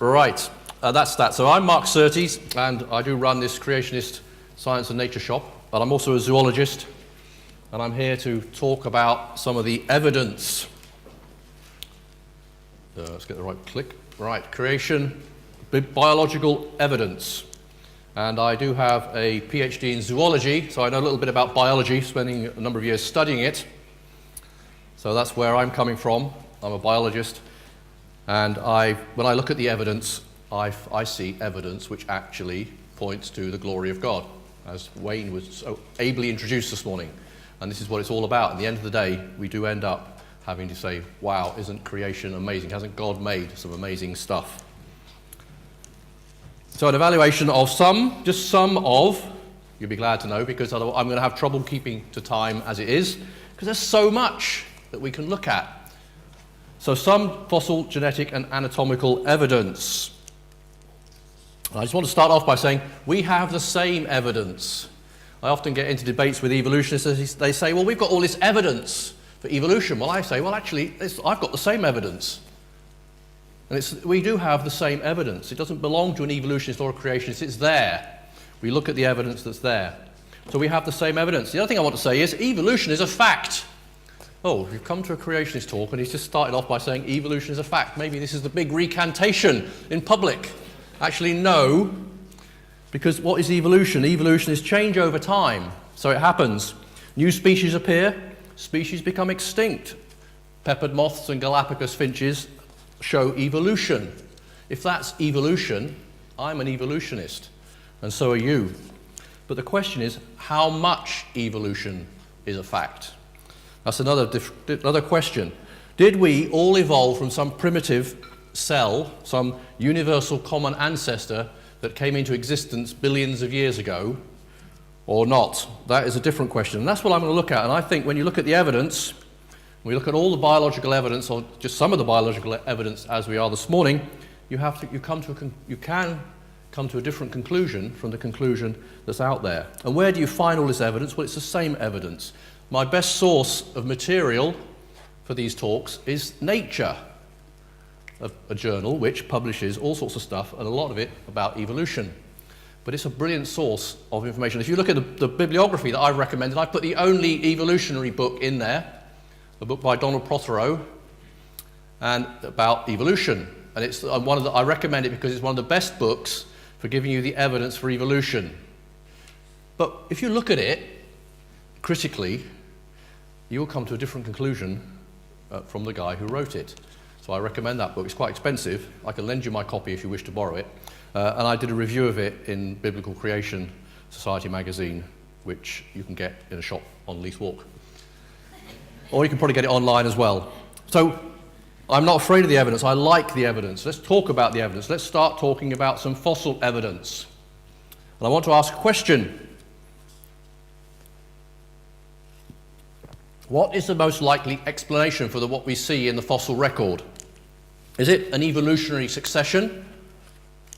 Right, that's that. So I'm Mark Surtees, and I do run this creationist science and nature shop, but I'm also a zoologist, and I'm here to talk about some of the evidence. Let's get the right click. Right, creation, biological evidence. And I do have a PhD in zoology, so I know a little bit about biology, spending a number of years studying it. So that's where I'm coming from. I'm a biologist. And when I look at the evidence, I see evidence which actually points to the glory of God, as Wayne was so ably introduced this morning. And this is what it's all about. At the end of the day, we do end up having to say, wow, isn't creation amazing? Hasn't God made some amazing stuff? So an evaluation of just some of, you'll be glad to know, because otherwise I'm going to have trouble keeping to time as it is, because there's so much that we can look at. So some fossil, genetic and anatomical evidence. I just want to start off by saying we have the same evidence. I often get into debates with evolutionists. They say, well, we've got all this evidence for evolution. Well, I say, well, actually, I've got the same evidence. And we do have the same evidence. It doesn't belong to an evolutionist or a creationist. It's there. We look at the evidence that's there. So we have the same evidence. The other thing I want to say is evolution is a fact. Oh, you've come to a creationist talk and he's just started off by saying evolution is a fact. Maybe this is the big recantation in public. Actually, no. Because what is evolution? Evolution is change over time. So it happens. New species appear. Species become extinct. Peppered moths and Galapagos finches show evolution. If that's evolution, I'm an evolutionist, and so are you. But the question is, how much evolution is a fact? That's another question. Did we all evolve from some primitive cell, some universal common ancestor that came into existence billions of years ago, or not? That is a different question, and that's what I'm going to look at. And I think when you look at the evidence, we look at all the biological evidence, or just some of the biological evidence as we are this morning, you can come to a different conclusion from the conclusion that's out there. And where do you find all this evidence? Well, it's the same evidence. My best source of material for these talks is Nature, a journal which publishes all sorts of stuff, and a lot of it about evolution. But it's a brilliant source of information. If you look at the bibliography that I've recommended, I've put the only evolutionary book in there, a book by Donald Prothero, and about evolution. And it's I recommend it because it's one of the best books for giving you the evidence for evolution. But if you look at it critically, you will come to a different conclusion from the guy who wrote it. So I recommend that book. It's quite expensive. I can lend you my copy if you wish to borrow it. And I did a review of it in Biblical Creation Society magazine, which you can get in a shop on Leith Walk. Or you can probably get it online as well. So I'm not afraid of the evidence. I like the evidence. Let's talk about the evidence. Let's start talking about some fossil evidence. And I want to ask a question. What is the most likely explanation for what we see in the fossil record? Is it an evolutionary succession?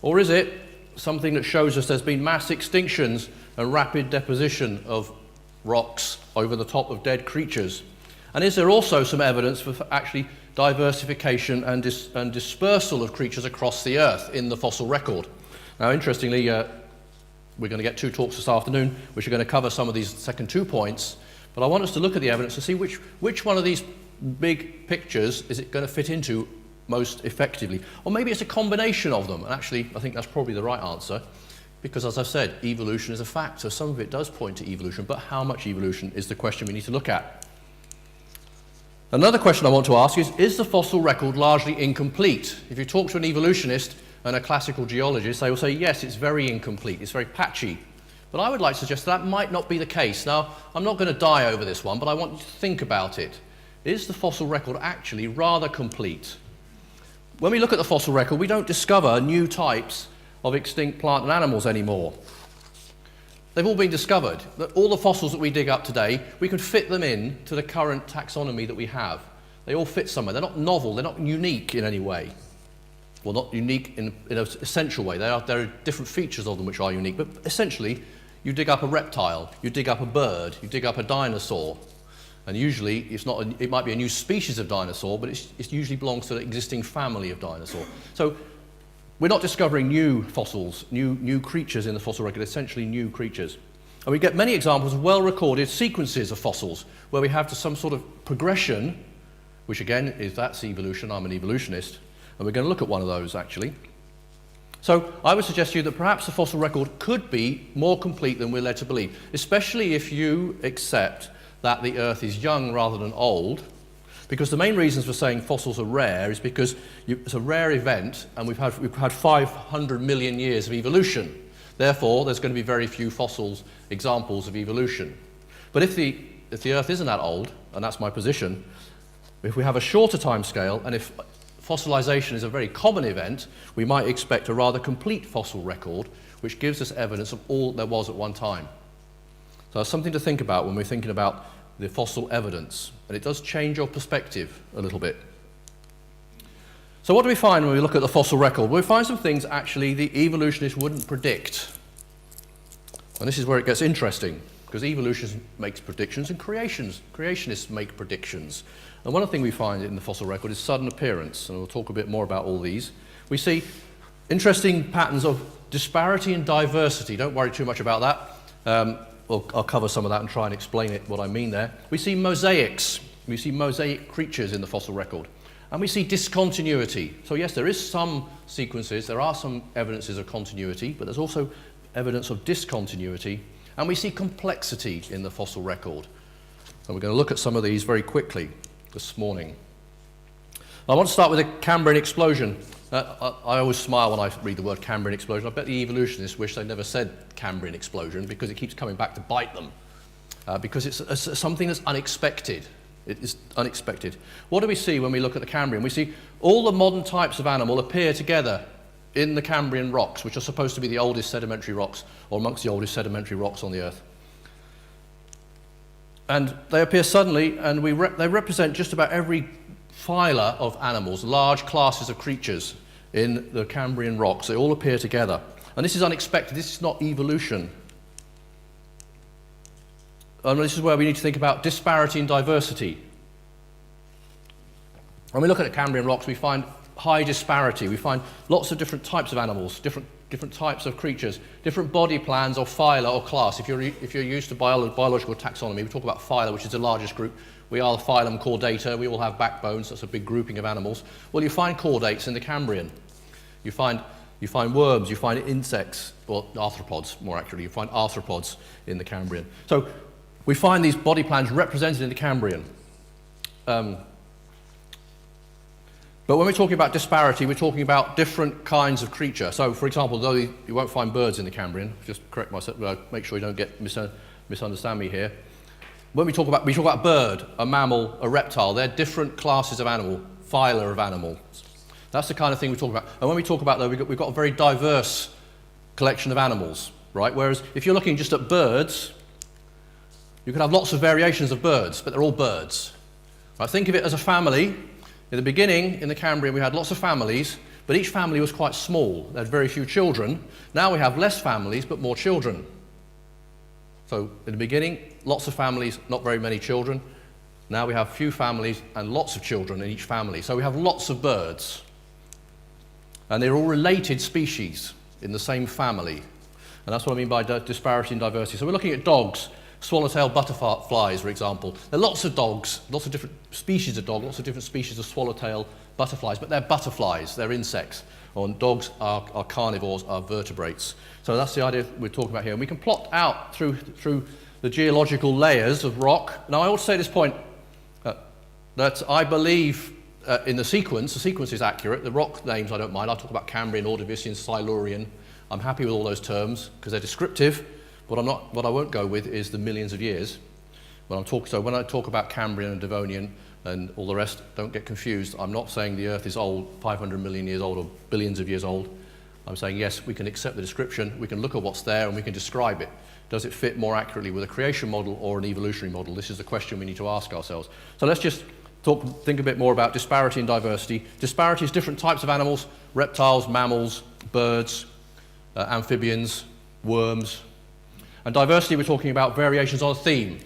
Or is it something that shows us there's been mass extinctions and rapid deposition of rocks over the top of dead creatures? And is there also some evidence for actually diversification and dispersal of creatures across the earth in the fossil record? Now, interestingly, we're going to get two talks this afternoon, which are going to cover some of these second 2 points. But I want us to look at the evidence to see which one of these big pictures is it going to fit into most effectively. Or maybe it's a combination of them. And actually, I think that's probably the right answer. Because, as I've said, evolution is a fact. So some of it does point to evolution. But how much evolution is the question we need to look at? Another question I want to ask is the fossil record largely incomplete? If you talk to an evolutionist and a classical geologist, they will say, yes, it's very incomplete, it's very patchy. But I would like to suggest that might not be the case. Now, I'm not going to die over this one, but I want you to think about it. Is the fossil record actually rather complete? When we look at the fossil record, we don't discover new types of extinct plant and animals anymore. They've all been discovered. All the fossils that we dig up today, we can fit them in to the current taxonomy that we have. They all fit somewhere. They're not novel. They're not unique in any way. Well, not unique in an essential way. There are different features of them which are unique. But essentially, you dig up a reptile, you dig up a bird, you dig up a dinosaur. And usually, it might be a new species of dinosaur, but it usually belongs to the existing family of dinosaur. So we're not discovering new fossils, new creatures in the fossil record, essentially new creatures. And we get many examples of well-recorded sequences of fossils where we have some sort of progression, which again that's evolution. I'm an evolutionist, and we're going to look at one of those actually. So I would suggest to you that perhaps the fossil record could be more complete than we're led to believe, especially if you accept that the Earth is young rather than old, because the main reasons for saying fossils are rare is because it's a rare event and we've had 500 million years of evolution. Therefore, there's going to be very few fossils examples of evolution. But if the Earth isn't that old, and that's my position, if we have a shorter time scale, and if fossilization is a very common event, we might expect a rather complete fossil record, which gives us evidence of all there was at one time. So that's something to think about when we're thinking about the fossil evidence, and it does change your perspective a little bit. So what do we find when we look at the fossil record? We find some things actually the evolutionists wouldn't predict. And this is where it gets interesting, because evolution makes predictions and creationists make predictions. And one of the things we find in the fossil record is sudden appearance, and we'll talk a bit more about all these. We see interesting patterns of disparity and diversity. Don't worry too much about that. I'll cover some of that and try and explain what I mean there. We see mosaics. We see mosaic creatures in the fossil record. And we see discontinuity. So yes, there is some sequences, there are some evidences of continuity, but there's also evidence of discontinuity. And we see complexity in the fossil record. And we're going to look at some of these very quickly this morning. I want to start with the Cambrian explosion. I always smile when I read the word Cambrian explosion. I bet the evolutionists wish they never said Cambrian explosion, because it keeps coming back to bite them. Because it's something that's unexpected. It is unexpected. What do we see when we look at the Cambrian? We see all the modern types of animal appear together in the Cambrian rocks, which are supposed to be the oldest sedimentary rocks, or amongst the oldest sedimentary rocks on the Earth. And they appear suddenly, and they represent just about every phyla of animals, large classes of creatures in the Cambrian rocks. They all appear together. And this is unexpected. This is not evolution. And this is where we need to think about disparity and diversity. When we look at the Cambrian rocks, we find high disparity. We find lots of different types of animals, different types of creatures, different body plans or phyla or class. If you're used to biological taxonomy, we talk about phyla, which is the largest group. We are the phylum Chordata. We all have backbones. That's a big grouping of animals. Well, you find chordates in the Cambrian. You find worms. You find insects, or arthropods, more accurately. You find arthropods in the Cambrian. So we find these body plans represented in the Cambrian. But when we're talking about disparity, we're talking about different kinds of creature. So, for example, though you won't find birds in the Cambrian, just correct myself, make sure you don't get misunderstand me here. When we talk about a bird, a mammal, a reptile, they're different classes of animal, phyla of animals. That's the kind of thing we talk about. And when we talk about, though, we've got a very diverse collection of animals, right? Whereas if you're looking just at birds, you can have lots of variations of birds, but they're all birds. Right? Think of it as a family. In the beginning, in the Cambrian, we had lots of families, but each family was quite small. They had very few children. Now we have less families, but more children. So in the beginning, lots of families, not very many children. Now we have few families and lots of children in each family. So we have lots of birds. And they're all related species in the same family. And that's what I mean by disparity and diversity. So we're looking at dogs, swallowtail butterflies, for example. There are lots of dogs, lots of different species of dog, lots of different species of swallowtail butterflies, but they're butterflies, they're insects. And dogs are carnivores, are vertebrates. So that's the idea we're talking about here. And we can plot out through the geological layers of rock. Now I ought to say at this point that I believe in the sequence is accurate. The rock names I don't mind. I'll talk about Cambrian, Ordovician, Silurian. I'm happy with all those terms because they're descriptive. What I won't go with is the millions of years. When I talk about Cambrian and Devonian and all the rest, don't get confused. I'm not saying the Earth is old, 500 million years old or billions of years old. I'm saying, yes, we can accept the description, we can look at what's there and we can describe it. Does it fit more accurately with a creation model or an evolutionary model? This is the question we need to ask ourselves. So let's just think a bit more about disparity and diversity. Disparity is different types of animals, reptiles, mammals, birds, amphibians, worms. And diversity, we're talking about variations on a theme.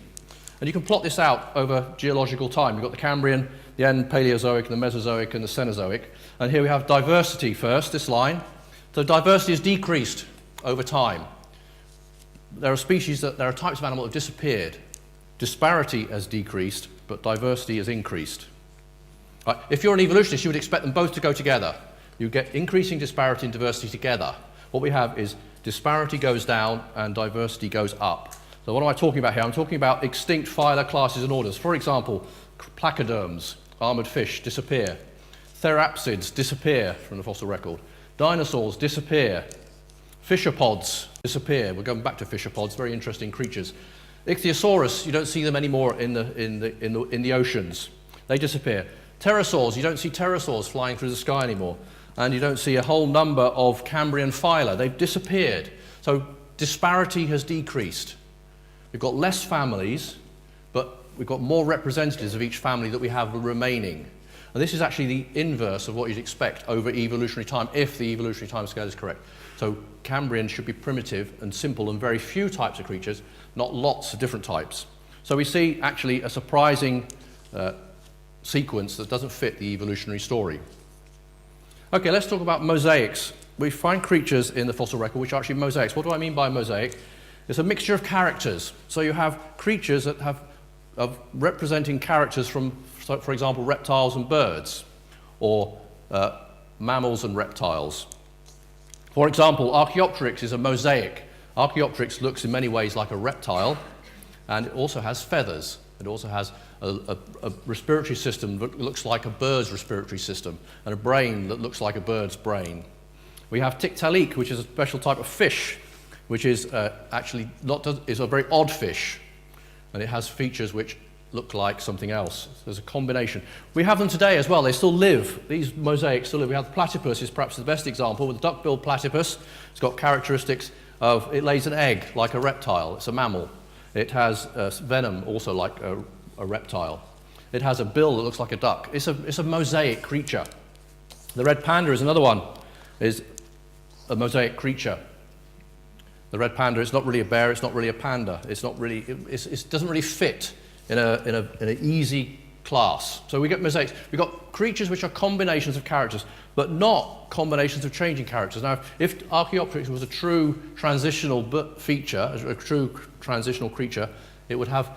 And you can plot this out over geological time. You've got the Cambrian, the end Paleozoic, the Mesozoic, and the Cenozoic. And here we have diversity first, this line. So diversity has decreased over time. There are types of animal that have disappeared. Disparity has decreased, but diversity has increased. Right? If you're an evolutionist, you would expect them both to go together. You get increasing disparity and diversity together. What we have is disparity goes down and diversity goes up. So what am I talking about here? I'm talking about extinct phyla, classes and orders. For example, placoderms, armored fish, disappear. Therapsids disappear from the fossil record. Dinosaurs disappear. Fissiopods disappear. We're going back to fissiopods, very interesting creatures. Ichthyosaurus, you don't see them anymore in the oceans. They disappear. Pterosaurs, you don't see pterosaurs flying through the sky anymore. And you don't see a whole number of Cambrian phyla. They've disappeared. So disparity has decreased. We've got less families, but we've got more representatives of each family that we have remaining. And this is actually the inverse of what you'd expect over evolutionary time, if the evolutionary time scale is correct. So Cambrian should be primitive and simple and very few types of creatures, not lots of different types. So we see actually a surprising sequence that doesn't fit the evolutionary story. Okay, let's talk about mosaics. We find creatures in the fossil record which are actually mosaics. What do I mean by mosaic? It's a mixture of characters. So you have creatures that have representing characters from, for example, reptiles and birds, or mammals and reptiles. For example, Archaeopteryx is a mosaic. Archaeopteryx looks in many ways like a reptile, and it also has feathers. It also has a respiratory system that looks like a bird's respiratory system, and a brain that looks like a bird's brain. We have Tiktaalik, which is a special type of fish, which is is a very odd fish, and it has features which look like something else. There's a combination. We have them today as well. They still live. These mosaics still live. We have the platypus is perhaps the best example. With the duck-billed platypus, it's got characteristics of it lays an egg like a reptile. It's a mammal. It has venom also like a reptile. It has a bill that looks like a duck. It's a mosaic creature. The red panda is another one. Is a mosaic creature. The red panda is not really a bear. It's not really a panda. It's not really. It doesn't really fit in an easy class. So we get mosaics. We've got creatures which are combinations of characters, but not combinations of changing characters. Now, if Archaeopteryx was a true transitional feature, a true transitional creature, it would have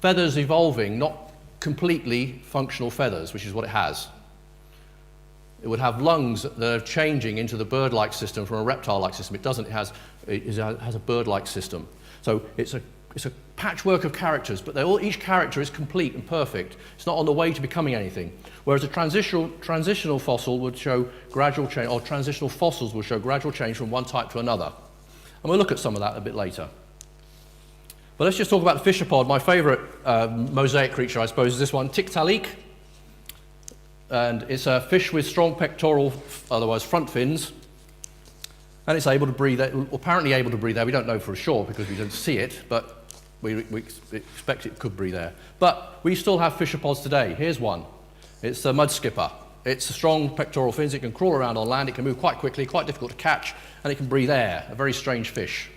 feathers evolving, not completely functional feathers, which is what it has. It would have lungs that are changing into the bird-like system from a reptile-like system. It doesn't. It has a bird-like system. So it's a patchwork of characters, but each character is complete and perfect. It's not on the way to becoming anything. Whereas a transitional fossil would show gradual change, or transitional fossils will show gradual change from one type to another. And we'll look at some of that a bit later. But let's just talk about the fishapod. My favourite mosaic creature, I suppose, is this one, Tiktaalik. And it's a fish with strong pectoral, otherwise front fins. And it's able to breathe, apparently able to breathe there. We don't know for sure because we don't see it, but we expect it could breathe there. But we still have fishapods today. Here's one. It's the mud skipper. It's strong pectoral fins. It can crawl around on land. It can move quite quickly, quite difficult to catch, and it can breathe air. A very strange fish.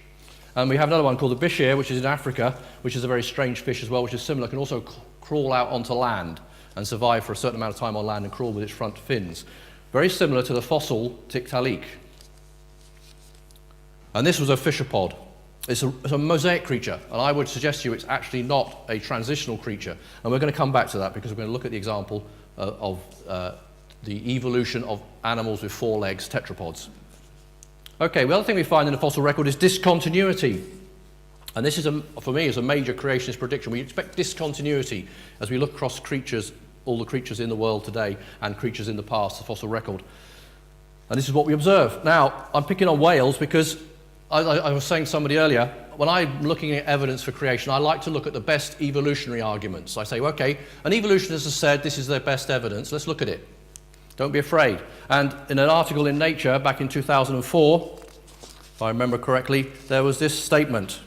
And we have another one called the bishir, which is in Africa, which is a very strange fish as well, which is similar. Can also crawl out onto land and survive for a certain amount of time on land and crawl with its front fins. Very similar to the fossil Tiktaalik. And this was a fishapod. It's a mosaic creature, and I would suggest to you it's actually not a transitional creature. And we're going to come back to that because we're going to look at the example of the evolution of animals with 4 legs, tetrapods. Okay, the other thing we find in the fossil record is discontinuity. And this is, for me, is a major creationist prediction. We expect discontinuity as we look across creatures, all the creatures in the world today and creatures in the past, the fossil record. And this is what we observe. Now, I'm picking on whales because I was saying to somebody earlier, when I'm looking at evidence for creation, I like to look at the best evolutionary arguments. I say, okay, an evolutionist has said this is their best evidence, let's look at it. Don't be afraid. And in an article in Nature back in 2004, if I remember correctly, there was this statement.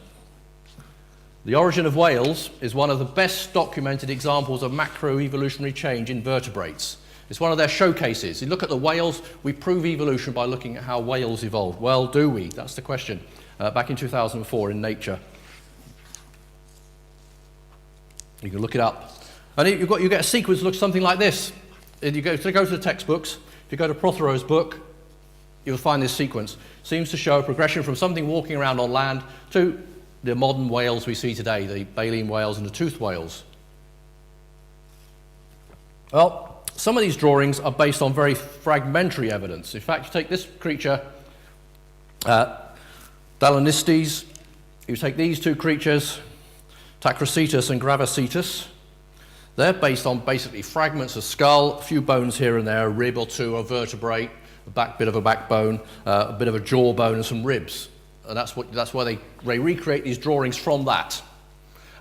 The origin of whales is one of the best documented examples of macroevolutionary change in vertebrates. It's one of their showcases. You look at the whales, we prove evolution by looking at how whales evolved. Well, do we? That's the question. Back in 2004 in Nature. You can look it up. And you get a sequence that looks something like this. If you go to the textbooks, if you go to Prothero's book, you'll find this sequence seems to show a progression from something walking around on land to the modern whales we see today, the baleen whales and the toothed whales. Well, some of these drawings are based on very fragmentary evidence. In fact, you take this creature, Dalanistes, you take these two creatures, Tacrocetus and Gravacetus. They're based on basically fragments of skull, a few bones here and there, a rib or two, a vertebrae, a bit of a backbone, a bit of a jawbone, and some ribs. And that's why they recreate these drawings from that.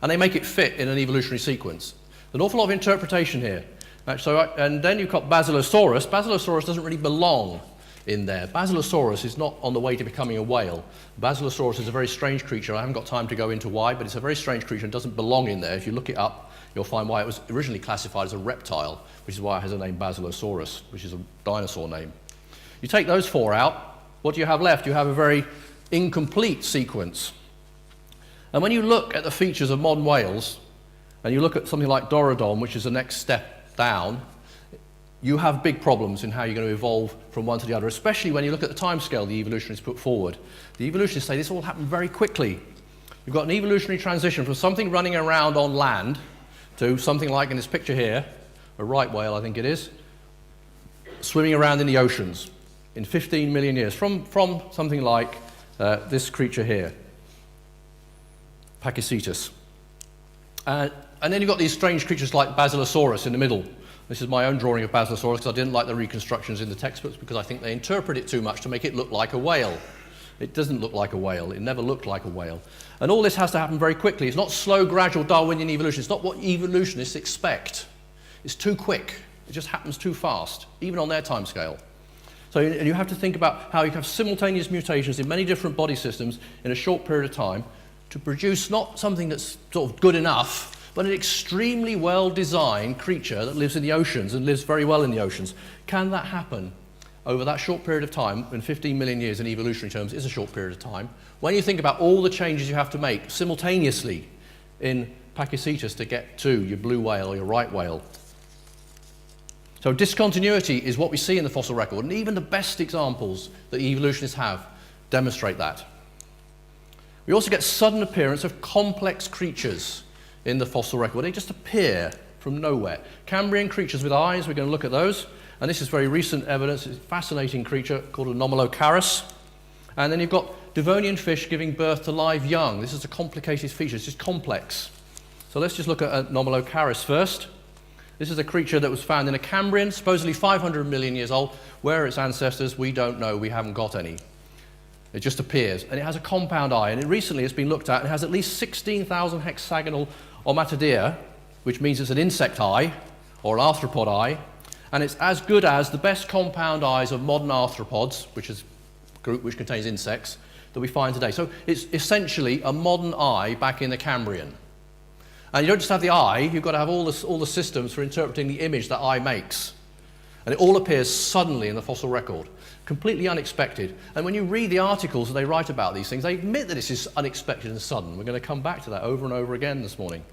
And they make it fit in an evolutionary sequence. An awful lot of interpretation here. And then you've got Basilosaurus. Basilosaurus doesn't really belong in there. Basilosaurus is not on the way to becoming a whale. Basilosaurus is a very strange creature. I haven't got time to go into why, but it's a very strange creature and doesn't belong in there. If you look it up, you'll find why it was originally classified as a reptile, which is why it has the name Basilosaurus, which is a dinosaur name. You take those four out, what do you have left? You have a very incomplete sequence. And when you look at the features of modern whales, and you look at something like Dorodon, which is the next step down, you have big problems in how you're going to evolve from one to the other, especially when you look at the timescale the evolutionists put forward. The evolutionists say this all happened very quickly. You've got an evolutionary transition from something running around on land to something like in this picture here, a right whale I think it is, swimming around in the oceans in 15 million years, from something like this creature here, Pachycetus. And then you've got these strange creatures like Basilosaurus in the middle. This is my own drawing of Basilosaurus because I didn't like the reconstructions in the textbooks because I think they interpret it too much to make it look like a whale. It doesn't look like a whale. It never looked like a whale. And all this has to happen very quickly. It's not slow, gradual Darwinian evolution. It's not what evolutionists expect. It's too quick. It just happens too fast, even on their timescale. So you have to think about how you have simultaneous mutations in many different body systems in a short period of time to produce not something that's sort of good enough, but an extremely well-designed creature that lives in the oceans and lives very well in the oceans. Can that happen over that short period of time, when 15 million years in evolutionary terms is a short period of time, when you think about all the changes you have to make simultaneously in Pachycetus to get to your blue whale or your right whale? So discontinuity is what we see in the fossil record, and even the best examples that evolutionists have demonstrate that. We also get sudden appearance of complex creatures in the fossil record. They just appear from nowhere. Cambrian creatures with eyes, we're going to look at those. And this is very recent evidence. It's a fascinating creature called a Nomalocaris. And then you've got Devonian fish giving birth to live young. This is a complicated feature. It's just complex. So let's just look at a Nomalocaris first. This is a creature that was found in a Cambrian, supposedly 500 million years old. Where are its ancestors? We don't know. We haven't got any. It just appears. And it has a compound eye. And recently it's been looked at. And it has at least 16,000 hexagonal omatodea, which means it's an insect eye or an arthropod eye. And it's as good as the best compound eyes of modern arthropods, which is a group which contains insects, that we find today. So it's essentially a modern eye back in the Cambrian. And you don't just have the eye, you've got to have all the systems for interpreting the image that eye makes. And it all appears suddenly in the fossil record, completely unexpected. And when you read the articles that they write about these things, they admit that this is unexpected and sudden. We're going to come back to that over and over again this morning.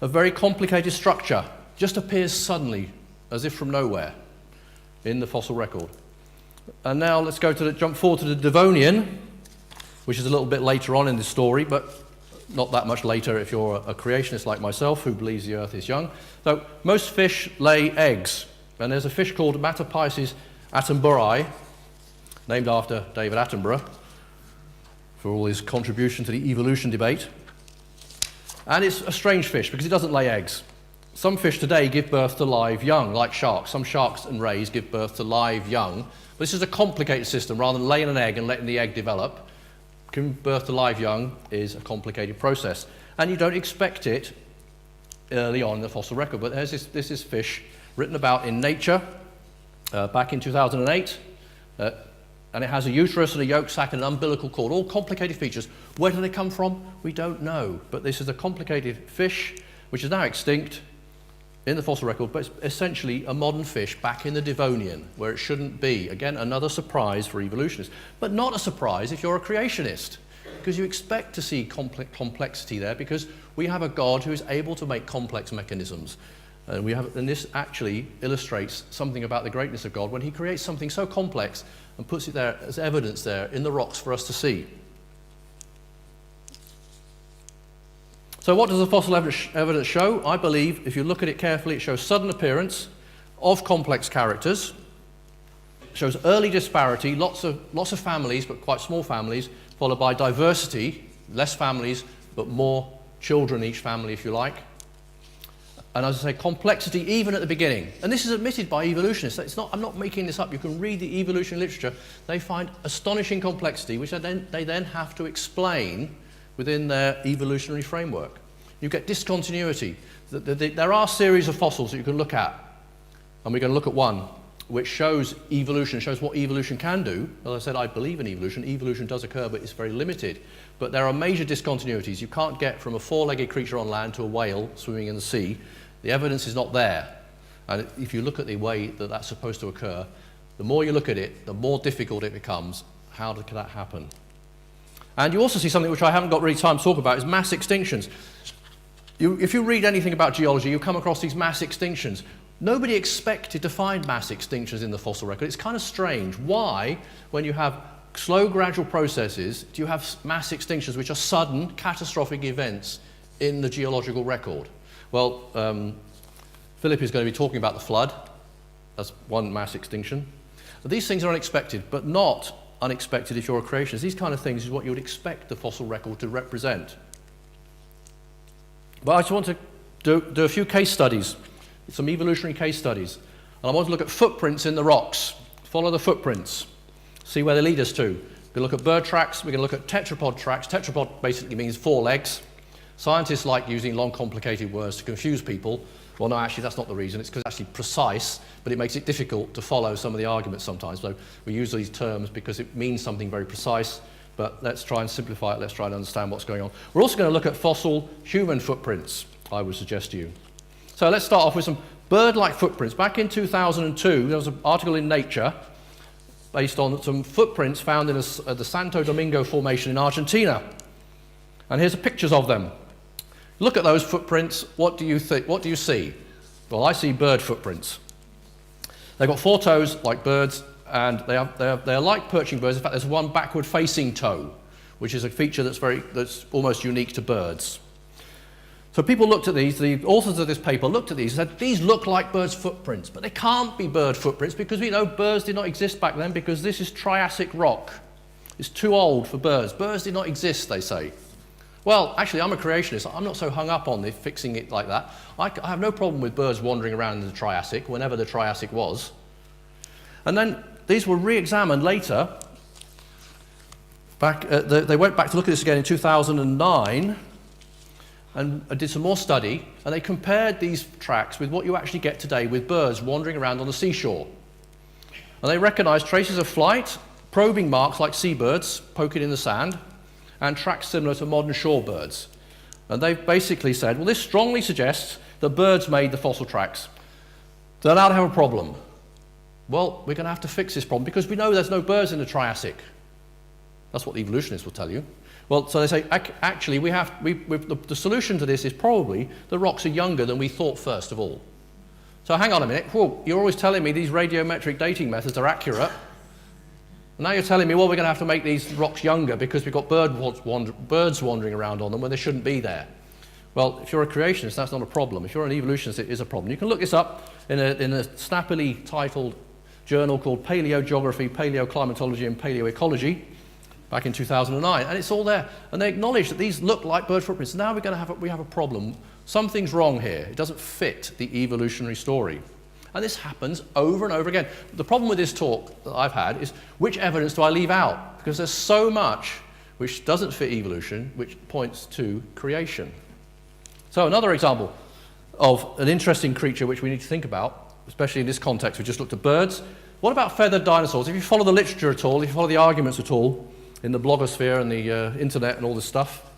A very complicated structure just appears suddenly, as if from nowhere, in the fossil record. And now let's jump forward to the Devonian, which is a little bit later on in the story, but not that much later if you're a creationist like myself who believes the earth is young. So most fish lay eggs, and there's a fish called Matapices attenboroughi, named after David Attenborough for all his contribution to the evolution debate. And it's a strange fish because it doesn't lay eggs. Some fish today give birth to live young, like sharks. Some sharks and rays give birth to live young. But this is a complicated system. Rather than laying an egg and letting the egg develop, giving birth to live young is a complicated process. And you don't expect it early on in the fossil record. But this is fish written about in Nature back in 2008. And it has a uterus and a yolk sac and an umbilical cord, all complicated features. Where do they come from? We don't know. But this is a complicated fish, which is now extinct in the fossil record, but it's essentially a modern fish back in the Devonian, where it shouldn't be. Again, another surprise for evolutionists. But not a surprise if you're a creationist, because you expect to see complexity there, because we have a God who is able to make complex mechanisms. And this actually illustrates something about the greatness of God when he creates something so complex and puts it there as evidence there in the rocks for us to see. So what does the fossil evidence show? I believe, if you look at it carefully, it shows sudden appearance of complex characters. It shows early disparity, lots of families, but quite small families, followed by diversity, less families, but more children in each family, if you like. And as I say, complexity even at the beginning. And this is admitted by evolutionists. I'm not making this up. You can read the evolutionary literature. They find astonishing complexity, which they then have to explain within their evolutionary framework. You get discontinuity. There are a series of fossils that you can look at. And we're going to look at one which shows evolution, shows what evolution can do. As I said, I believe in evolution. Evolution does occur, but it's very limited. But there are major discontinuities. You can't get from a four-legged creature on land to a whale swimming in the sea. The evidence is not there. And if you look at the way that that's supposed to occur, the more you look at it, the more difficult it becomes. How can that happen? And you also see something which I haven't got really time to talk about, is mass extinctions. If you read anything about geology, you come across these mass extinctions. Nobody expected to find mass extinctions in the fossil record. It's kind of strange. Why, when you have slow, gradual processes, do you have mass extinctions which are sudden, catastrophic events in the geological record? Well, Philip is going to be talking about the flood. That's one mass extinction. But these things are unexpected, but not unexpected if you're a creationist. These kind of things is what you would expect the fossil record to represent. But I just want to do a few case studies, some evolutionary case studies. And I want to look at footprints in the rocks. Follow the footprints. See where they lead us to. We're going to look at bird tracks. We're going to look at tetrapod tracks. Tetrapod basically means 4 legs. Scientists like using long, complicated words to confuse people. Well, no, actually, that's not the reason. It's because it's actually precise, but it makes it difficult to follow some of the arguments sometimes. So we use these terms because it means something very precise, but let's try and simplify it. Let's try and understand what's going on. We're also going to look at fossil human footprints, I would suggest to you. So let's start off with some bird-like footprints. Back in 2002, there was an article in Nature based on some footprints found in the Santo Domingo Formation in Argentina. And here's the pictures of them. Look at those footprints. What do you think? What do you see? Well, I see bird footprints. They've got 4 toes like birds, and they are like perching birds. In fact, there's one backward-facing toe, which is a feature that's almost unique to birds. So people looked at these. The authors of this paper looked at these and said, these look like birds' footprints, but they can't be bird footprints because we know birds did not exist back then because this is Triassic rock. It's too old for birds. Birds did not exist, they say. Well, actually, I'm a creationist. I'm not so hung up on fixing it like that. I have no problem with birds wandering around in the Triassic, whenever the Triassic was. And then these were re-examined later. They went back to look at this again in 2009 and did some more study, and they compared these tracks with what you actually get today with birds wandering around on the seashore. And they recognized traces of flight, probing marks like seabirds poking in the sand, and tracks similar to modern shorebirds. And they've basically said, well, this strongly suggests that birds made the fossil tracks. They're now to have a problem. Well, we're going to have to fix this problem because we know there's no birds in the Triassic. That's what the evolutionists will tell you. Well, so they say, actually, the solution to this is probably the rocks are younger than we thought first of all. So hang on a minute. Whoa, you're always telling me these radiometric dating methods are accurate. Now you're telling me, well, we're going to have to make these rocks younger because we've got birds wandering around on them when they shouldn't be there. Well, if you're a creationist, that's not a problem. If you're an evolutionist, it is a problem. You can look this up in a snappily titled journal called Paleogeography, Paleoclimatology and Paleoecology back in 2009, and it's all there. And they acknowledge that these look like bird footprints. Now we have a problem. Something's wrong here. It doesn't fit the evolutionary story. And this happens over and over again. The problem with this talk that I've had is which evidence do I leave out? Because there's so much which doesn't fit evolution, which points to creation. So another example of an interesting creature which we need to think about, especially in this context, we just looked at birds. What about feathered dinosaurs? If you follow the literature at all, if you follow the arguments at all, in the blogosphere and the internet and all this stuff,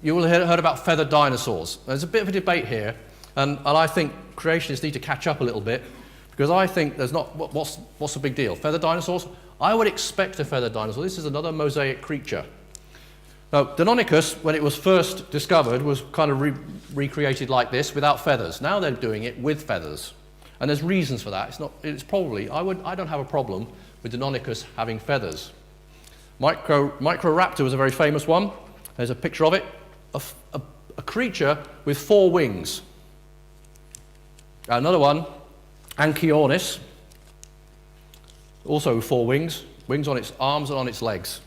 you will have heard about feathered dinosaurs. There's a bit of a debate here. And I think creationists need to catch up a little bit because I think there's not, what's the big deal? Feathered dinosaurs? I would expect a feathered dinosaur. This is another mosaic creature. Now, Deinonychus, when it was first discovered, was kind of recreated like this without feathers. Now they're doing it with feathers. And there's reasons for that. It's probably, I don't have a problem with Deinonychus having feathers. Microraptor was a very famous one. There's a picture of it. A creature with 4 wings. Another one, Anchiornis, also 4 wings on its arms and on its legs.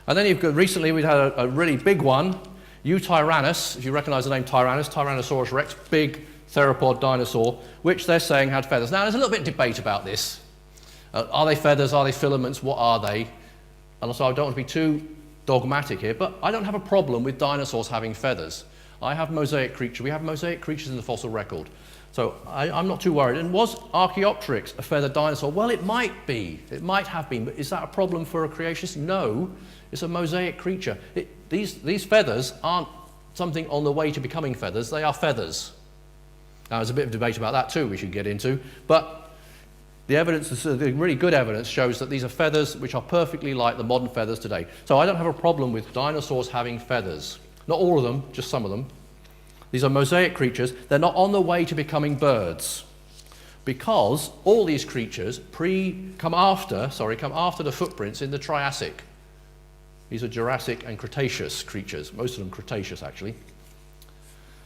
And then recently we've had a really big one, Eutyrannus, if you recognize the name Tyrannus, Tyrannosaurus rex, big theropod dinosaur, which they're saying had feathers. Now there's a little bit of debate about this. Are they feathers, are they filaments, what are they? And so I don't want to be too dogmatic here, but I don't have a problem with dinosaurs having feathers. We have mosaic creatures in the fossil record. So I'm not too worried. And was Archaeopteryx a feathered dinosaur? Well, it might be. It might have been. But is that a problem for a creationist? No. It's a mosaic creature. These feathers aren't something on the way to becoming feathers. They are feathers. Now, there's a bit of debate about that too we should get into. But the evidence, the really good evidence, shows that these are feathers which are perfectly like the modern feathers today. So I don't have a problem with dinosaurs having feathers. Not all of them, just some of them. These are mosaic creatures. They're not on the way to becoming birds, because all these creatures come after the footprints in the Triassic. These are Jurassic and Cretaceous creatures, most of them Cretaceous actually.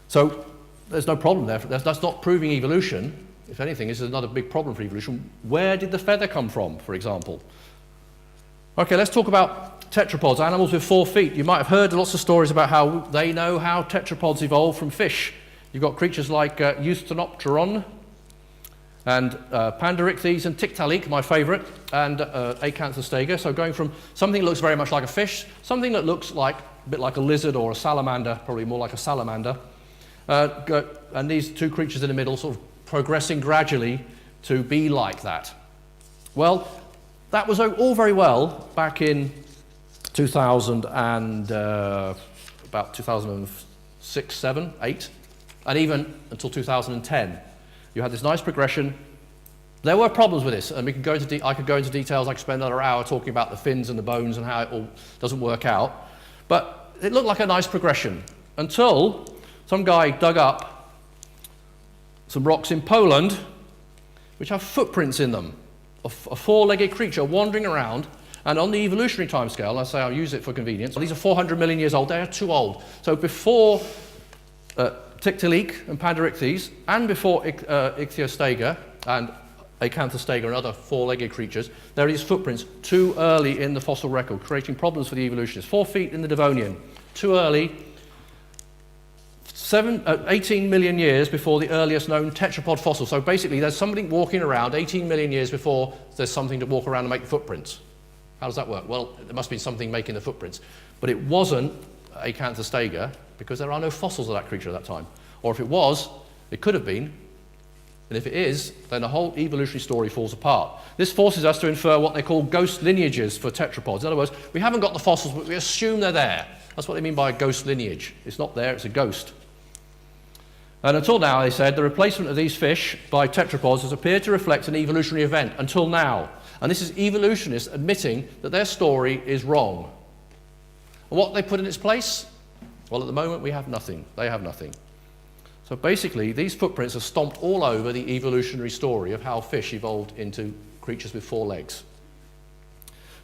So there's no problem there. That's not proving evolution. If anything, this is another big problem for evolution. Where did the feather come from, for example? Okay, let's talk about tetrapods, animals with 4 feet. You might have heard lots of stories about how they know how tetrapods evolved from fish. You've got creatures like Eusthenopteron and Panderichthys and Tiktaalik, my favourite, and Acanthostega. So going from something that looks very much like a fish, something that looks like a bit like a lizard or a salamander, probably more like a salamander, and these 2 creatures in the middle sort of progressing gradually to be like that. Well, that was all very well back in 2000 and about 2006, 7, 8, and even until 2010. You had this nice progression. There were problems with this, and I could go into details. I could spend another hour talking about the fins and the bones and how it all doesn't work out. But it looked like a nice progression until some guy dug up some rocks in Poland which have footprints in them of a 4-legged creature wandering around. And on the evolutionary timescale, I say I'll use it for convenience, these are 400 million years old. They are too old. So before Tiktaalik and Panderichthys, and before Ichthyostega and Acanthostega and other 4-legged creatures, there are these footprints too early in the fossil record, creating problems for the evolutionists. 4 feet in the Devonian, too early. 18 million years before the earliest known tetrapod fossil. So basically, there's something walking around 18 million years before there's something to walk around and make footprints. How does that work? Well, there must be something making the footprints. But it wasn't Acanthostega, because there are no fossils of that creature at that time. Or if it was, it could have been. And if it is, then the whole evolutionary story falls apart. This forces us to infer what they call ghost lineages for tetrapods. In other words, we haven't got the fossils, but we assume they're there. That's what they mean by a ghost lineage. It's not there, it's a ghost. And until now, they said, the replacement of these fish by tetrapods has appeared to reflect an evolutionary event, until now. And this is evolutionists admitting that their story is wrong. And what they put in its place? Well, at the moment, we have nothing. They have nothing. So basically, these footprints are stomped all over the evolutionary story of how fish evolved into creatures with 4 legs.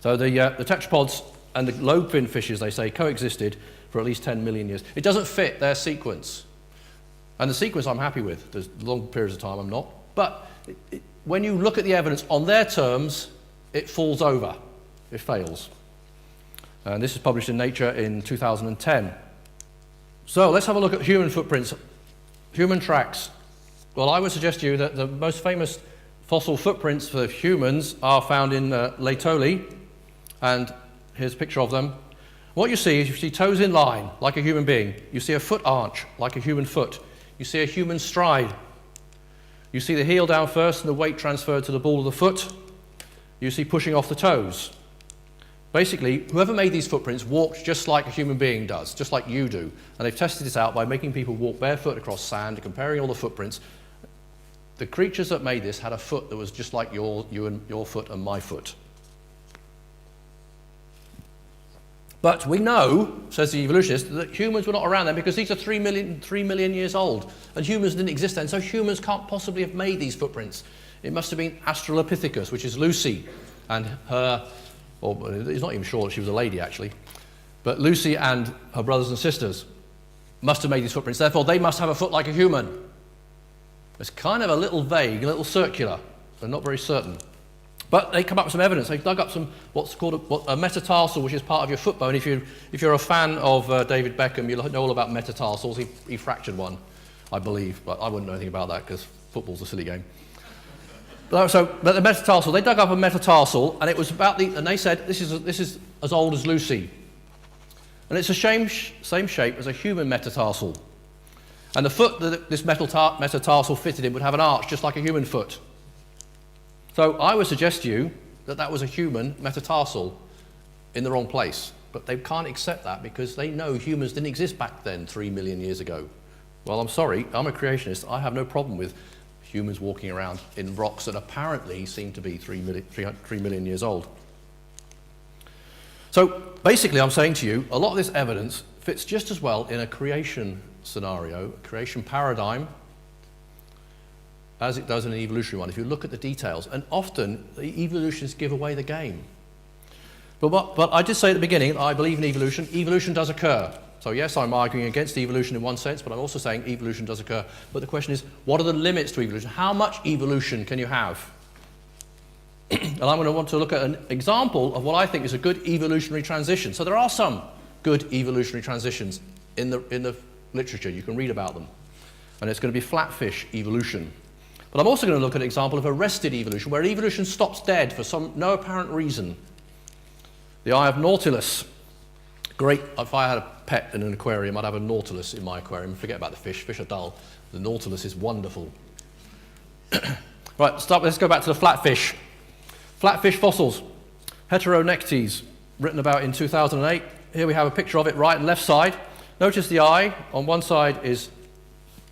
So the tetrapods and the lobe-finned fishes, they say, coexisted for at least 10 million years. It doesn't fit their sequence. And the sequence I'm happy with. There's long periods of time I'm not. But when you look at the evidence on their terms, it falls over. It fails. And this is published in Nature in 2010. So let's have a look at human footprints, human tracks. Well, I would suggest to you that the most famous fossil footprints for humans are found in Laetoli. And here's a picture of them. What you see is you see toes in line, like a human being. You see a foot arch, like a human foot. You see a human stride. You see the heel down first and the weight transferred to the ball of the foot. You see pushing off the toes. Basically, whoever made these footprints walked just like a human being does, just like you do. And they've tested this out by making people walk barefoot across sand, comparing all the footprints. The creatures that made this had a foot that was just like your foot and my foot. But we know, says the evolutionist, that humans were not around then because these are 3 million years old. And humans didn't exist then, so humans can't possibly have made these footprints. It must have been Australopithecus, which is Lucy, and her, well, he's not even sure that she was a lady actually, but Lucy and her brothers and sisters must have made these footprints. Therefore, they must have a foot like a human. It's kind of a little vague, a little circular. They're not very certain. But they come up with some evidence. They dug up some what's called a metatarsal, which is part of your foot bone. If you're a fan of David Beckham, you'll know all about metatarsals. He fractured one, I believe, but I wouldn't know anything about that because football's a silly game. But the metatarsal, they dug up a metatarsal, and it was about and they said this is as old as Lucy, and it's the same shape as a human metatarsal, and the foot that this metatarsal fitted in would have an arch just like a human foot. So I would suggest to you that that was a human metatarsal in the wrong place. But they can't accept that because they know humans didn't exist back then 3 million years ago. Well, I'm sorry, I'm a creationist. I have no problem with humans walking around in rocks that apparently seem to be 3 million years old. So basically I'm saying to you, a lot of this evidence fits just as well in a creation scenario, a creation paradigm, as it does in an evolutionary one, if you look at the details. And often, the evolutionists give away the game. But I did say at the beginning, I believe in evolution. Evolution does occur. So yes, I'm arguing against evolution in one sense, but I'm also saying evolution does occur. But the question is, what are the limits to evolution? How much evolution can you have? And I'm going to want to look at an example of what I think is a good evolutionary transition. So there are some good evolutionary transitions in the literature. You can read about them. And it's going to be flatfish evolution. But I'm also going to look at an example of arrested evolution, where evolution stops dead for no apparent reason. The eye of Nautilus. Great. If I had a pet in an aquarium, I'd have a Nautilus in my aquarium. Forget about the fish. Fish are dull. The Nautilus is wonderful. Right, let's go back to the flatfish. Flatfish fossils. Heteronectes, written about in 2008. Here we have a picture of it, right and left side. Notice the eye on one side is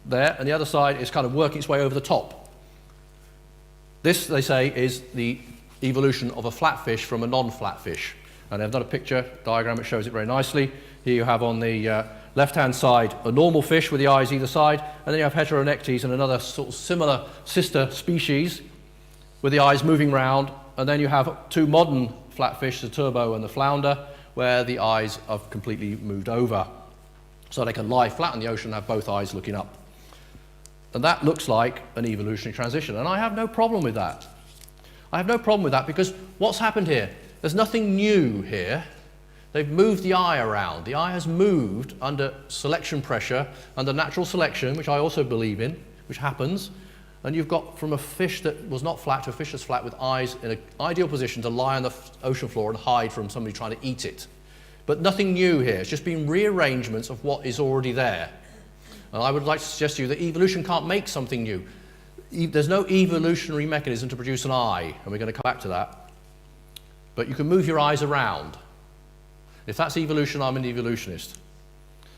there, and the other side is kind of working its way over the top. This, they say, is the evolution of a flatfish from a non-flatfish. And I've done a picture diagram that shows it very nicely. Here you have on the left-hand side a normal fish with the eyes either side, and then you have Heteronectes and another sort of similar sister species with the eyes moving round, and then you have two modern flatfish, the turbo and the flounder, where the eyes have completely moved over. So they can lie flat in the ocean and have both eyes looking up. And that looks like an evolutionary transition. And I have no problem with that. I have no problem with that because what's happened here? There's nothing new here. They've moved the eye around. The eye has moved under selection pressure, under natural selection, which I also believe in, which happens. And you've got from a fish that was not flat to a fish that's flat with eyes in an ideal position to lie on the ocean floor and hide from somebody trying to eat it. But nothing new here. It's just been rearrangements of what is already there. And I would like to suggest to you that evolution can't make something new. There's no evolutionary mechanism to produce an eye, and we're going to come back to that. But you can move your eyes around. If that's evolution, I'm an evolutionist.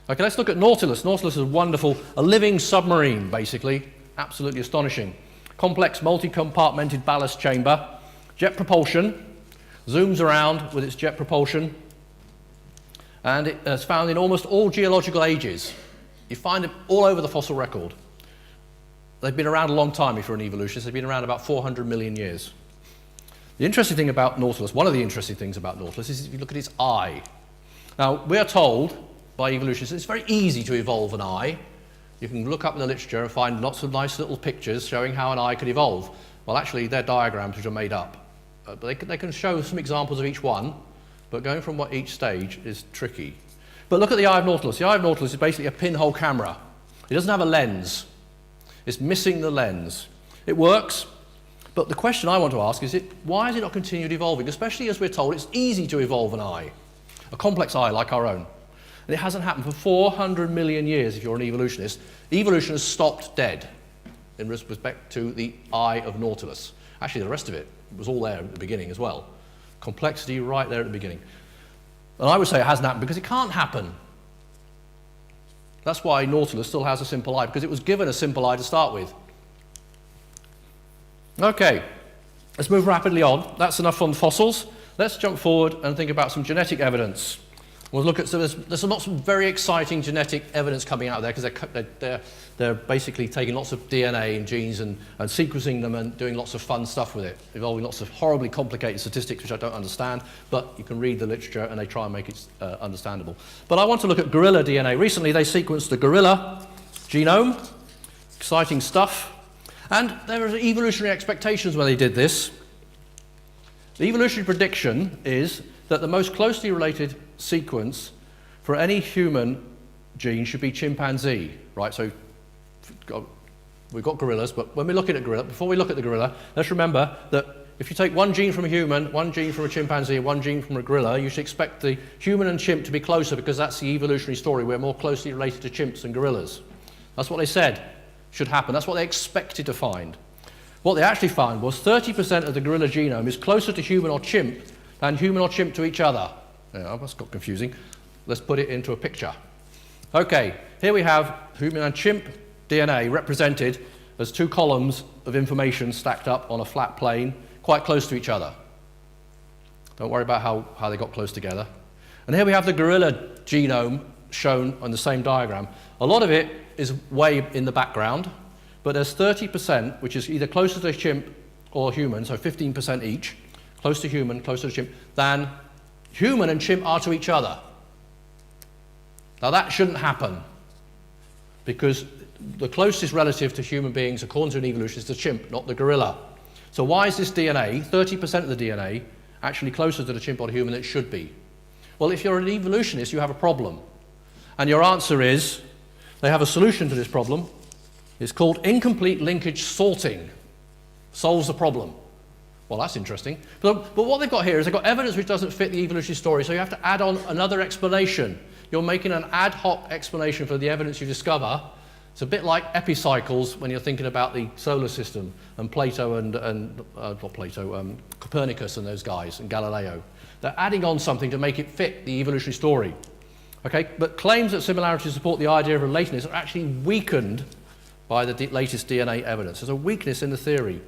Okay, let's look at Nautilus. Nautilus is wonderful, a living submarine, basically. Absolutely astonishing. Complex, multi-compartmented ballast chamber, jet propulsion, zooms around with its jet propulsion, and it is found in almost all geological ages. You find them all over the fossil record. They've been around a long time if you're an evolutionist. They've been around about 400 million years. The interesting thing about Nautilus, one of the interesting things about Nautilus is if you look at its eye. Now, we're told by evolutionists it's very easy to evolve an eye. You can look up in the literature and find lots of nice little pictures showing how an eye could evolve. Well, actually, they're diagrams which are made up. But they can show some examples of each one, but going from each stage is tricky. But look at the eye of Nautilus. The eye of Nautilus is basically a pinhole camera. It doesn't have a lens. It's missing the lens. It works, but the question I want to ask is, why has it not continued evolving? Especially as we're told it's easy to evolve an eye, a complex eye like our own. And it hasn't happened for 400 million years if you're an evolutionist. Evolution has stopped dead in respect to the eye of Nautilus. Actually, the rest of it was all there at the beginning as well. Complexity right there at the beginning. And I would say it hasn't happened because it can't happen. That's why Nautilus still has a simple eye, because it was given a simple eye to start with. Okay, let's move rapidly on. That's enough on fossils. Let's jump forward and think about some genetic evidence. We'll look at, so there's lots of very exciting genetic evidence coming out there because they're basically taking lots of DNA and genes and sequencing them and doing lots of fun stuff with it, involving lots of horribly complicated statistics which I don't understand, but you can read the literature and they try and make it understandable. But I want to look at gorilla DNA. Recently they sequenced the gorilla genome, exciting stuff, and there were evolutionary expectations when they did this. The evolutionary prediction is that the most closely related sequence for any human gene should be chimpanzee, right? So we've got gorillas, but when we're looking at gorilla, before we look at the gorilla, let's remember that if you take one gene from a human, one gene from a chimpanzee, and one gene from a gorilla, you should expect the human and chimp to be closer because that's the evolutionary story. We're more closely related to chimps and gorillas. That's what they said should happen. That's what they expected to find. What they actually found was 30% of the gorilla genome is closer to human or chimp than human or chimp to each other. Yeah, that's got confusing. Let's put it into a picture. Okay, here we have human and chimp DNA represented as two columns of information stacked up on a flat plane, quite close to each other. Don't worry about how they got close together. And here we have the gorilla genome shown on the same diagram. A lot of it is way in the background, but there's 30%, which is either closer to chimp or human, so 15% each, close to human, closer to chimp, than human and chimp are to each other. Now that shouldn't happen because the closest relative to human beings, according to an evolution, is the chimp, not the gorilla. So why is this DNA, 30% of the DNA, actually closer to the chimp or the human than it should be? Well, if you're an evolutionist, you have a problem. And your answer is, they have a solution to this problem. It's called incomplete linkage sorting. Solves the problem. Well, that's interesting. But what they've got here is they've got evidence which doesn't fit the evolutionary story, so you have to add on another explanation. You're making an ad hoc explanation for the evidence you discover. It's a bit like epicycles when you're thinking about the solar system and Plato Copernicus and those guys and Galileo. They're adding on something to make it fit the evolutionary story. Okay, but claims that similarities support the idea of relatedness are actually weakened by the latest DNA evidence. There's a weakness in the theory.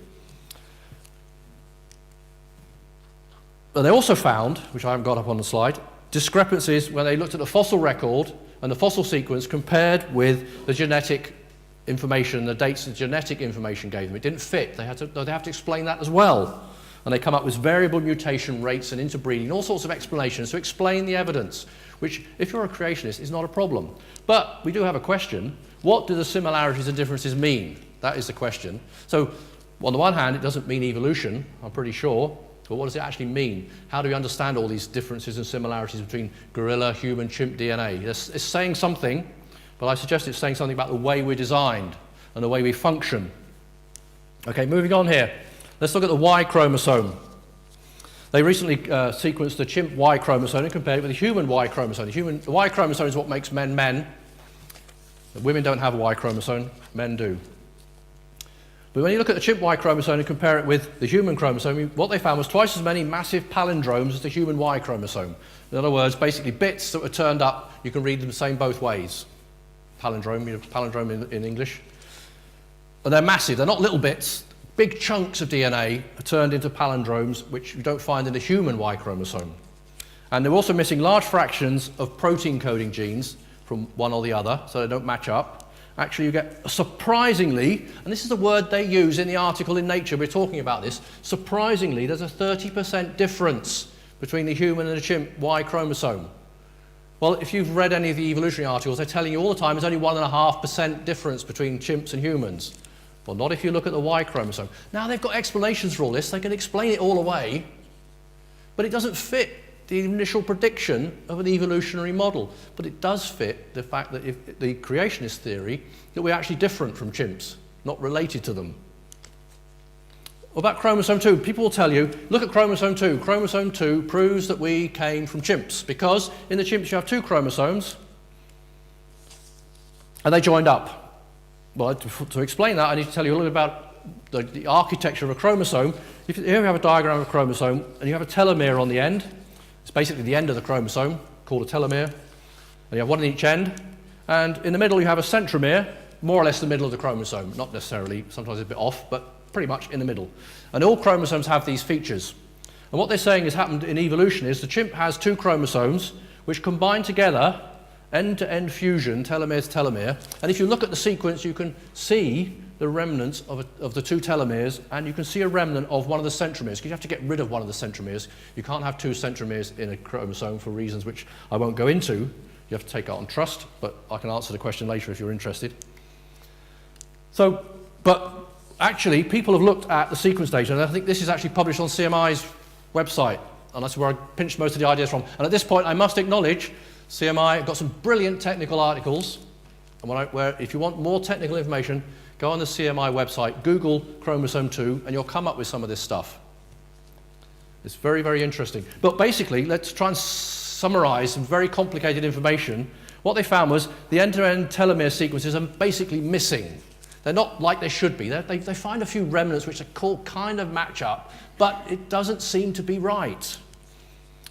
But they also found, which I haven't got up on the slide, discrepancies when they looked at the fossil record and the fossil sequence compared with the genetic information, the dates the genetic information gave them. It didn't fit. They have to explain that as well. And they come up with variable mutation rates and interbreeding, all sorts of explanations to explain the evidence, which, if you're a creationist, is not a problem. But we do have a question. What do the similarities and differences mean? That is the question. So, on the one hand, it doesn't mean evolution, I'm pretty sure. But what does it actually mean? How do we understand all these differences and similarities between gorilla, human, chimp DNA? It's saying something, but I suggest it's saying something about the way we're designed and the way we function. Okay, moving on here. Let's look at the Y chromosome. They recently sequenced the chimp Y chromosome and compared it with the human Y chromosome. The Y chromosome is what makes men men. Women don't have a Y chromosome, men do. But when you look at the chimp Y chromosome and compare it with the human chromosome, what they found was twice as many massive palindromes as the human Y chromosome. In other words, basically bits that were turned up, you can read them the same both ways. Palindrome, palindrome in English. But they're massive, they're not little bits. Big chunks of DNA are turned into palindromes, which you don't find in the human Y chromosome. And they're also missing large fractions of protein coding genes from one or the other, so they don't match up. Actually, you get surprisingly, and this is the word they use in the article in Nature, we're talking about this, surprisingly, there's a 30% difference between the human and the chimp Y chromosome. Well, if you've read any of the evolutionary articles, they're telling you all the time there's only 1.5% difference between chimps and humans. Well, not if you look at the Y chromosome. Now they've got explanations for all this, they can explain it all away, but it doesn't fit the initial prediction of an evolutionary model. But it does fit the fact that if the creationist theory that we're actually different from chimps, not related to them. What about chromosome 2? People will tell you, look at chromosome 2. Chromosome 2 proves that we came from chimps because in the chimps you have two chromosomes and they joined up. Well, to explain that, I need to tell you a little bit about the architecture of a chromosome. Here we have a diagram of a chromosome and you have a telomere on the end. It's basically the end of the chromosome, called a telomere. And you have one at each end. And in the middle you have a centromere, more or less the middle of the chromosome. Not necessarily, sometimes it's a bit off, but pretty much in the middle. And all chromosomes have these features. And what they're saying has happened in evolution is the chimp has two chromosomes, which combine together, end-to-end fusion, telomere to telomere. And if you look at the sequence, you can see the remnants of the two telomeres, and you can see a remnant of one of the centromeres, because you have to get rid of one of the centromeres. You can't have two centromeres in a chromosome for reasons which I won't go into. You have to take it on trust, but I can answer the question later if you're interested. So, but actually, people have looked at the sequence data, and I think this is actually published on CMI's website, and that's where I pinched most of the ideas from. And at this point, I must acknowledge CMI got some brilliant technical articles, and where if you want more technical information, go on the CMI website, Google chromosome 2, and you'll come up with some of this stuff. It's very, very interesting. But basically, let's try and summarize some very complicated information. What they found was the end-to-end telomere sequences are basically missing. They're not like they should be. They find a few remnants which are kind of match up, but it doesn't seem to be right.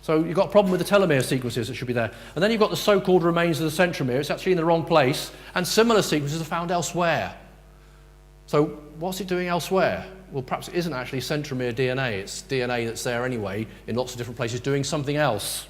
So you've got a problem with the telomere sequences that should be there. And then you've got the so-called remains of the centromere. It's actually in the wrong place, and similar sequences are found elsewhere. So what's it doing elsewhere? Well, perhaps it isn't actually centromere DNA. It's DNA that's there anyway in lots of different places doing something else.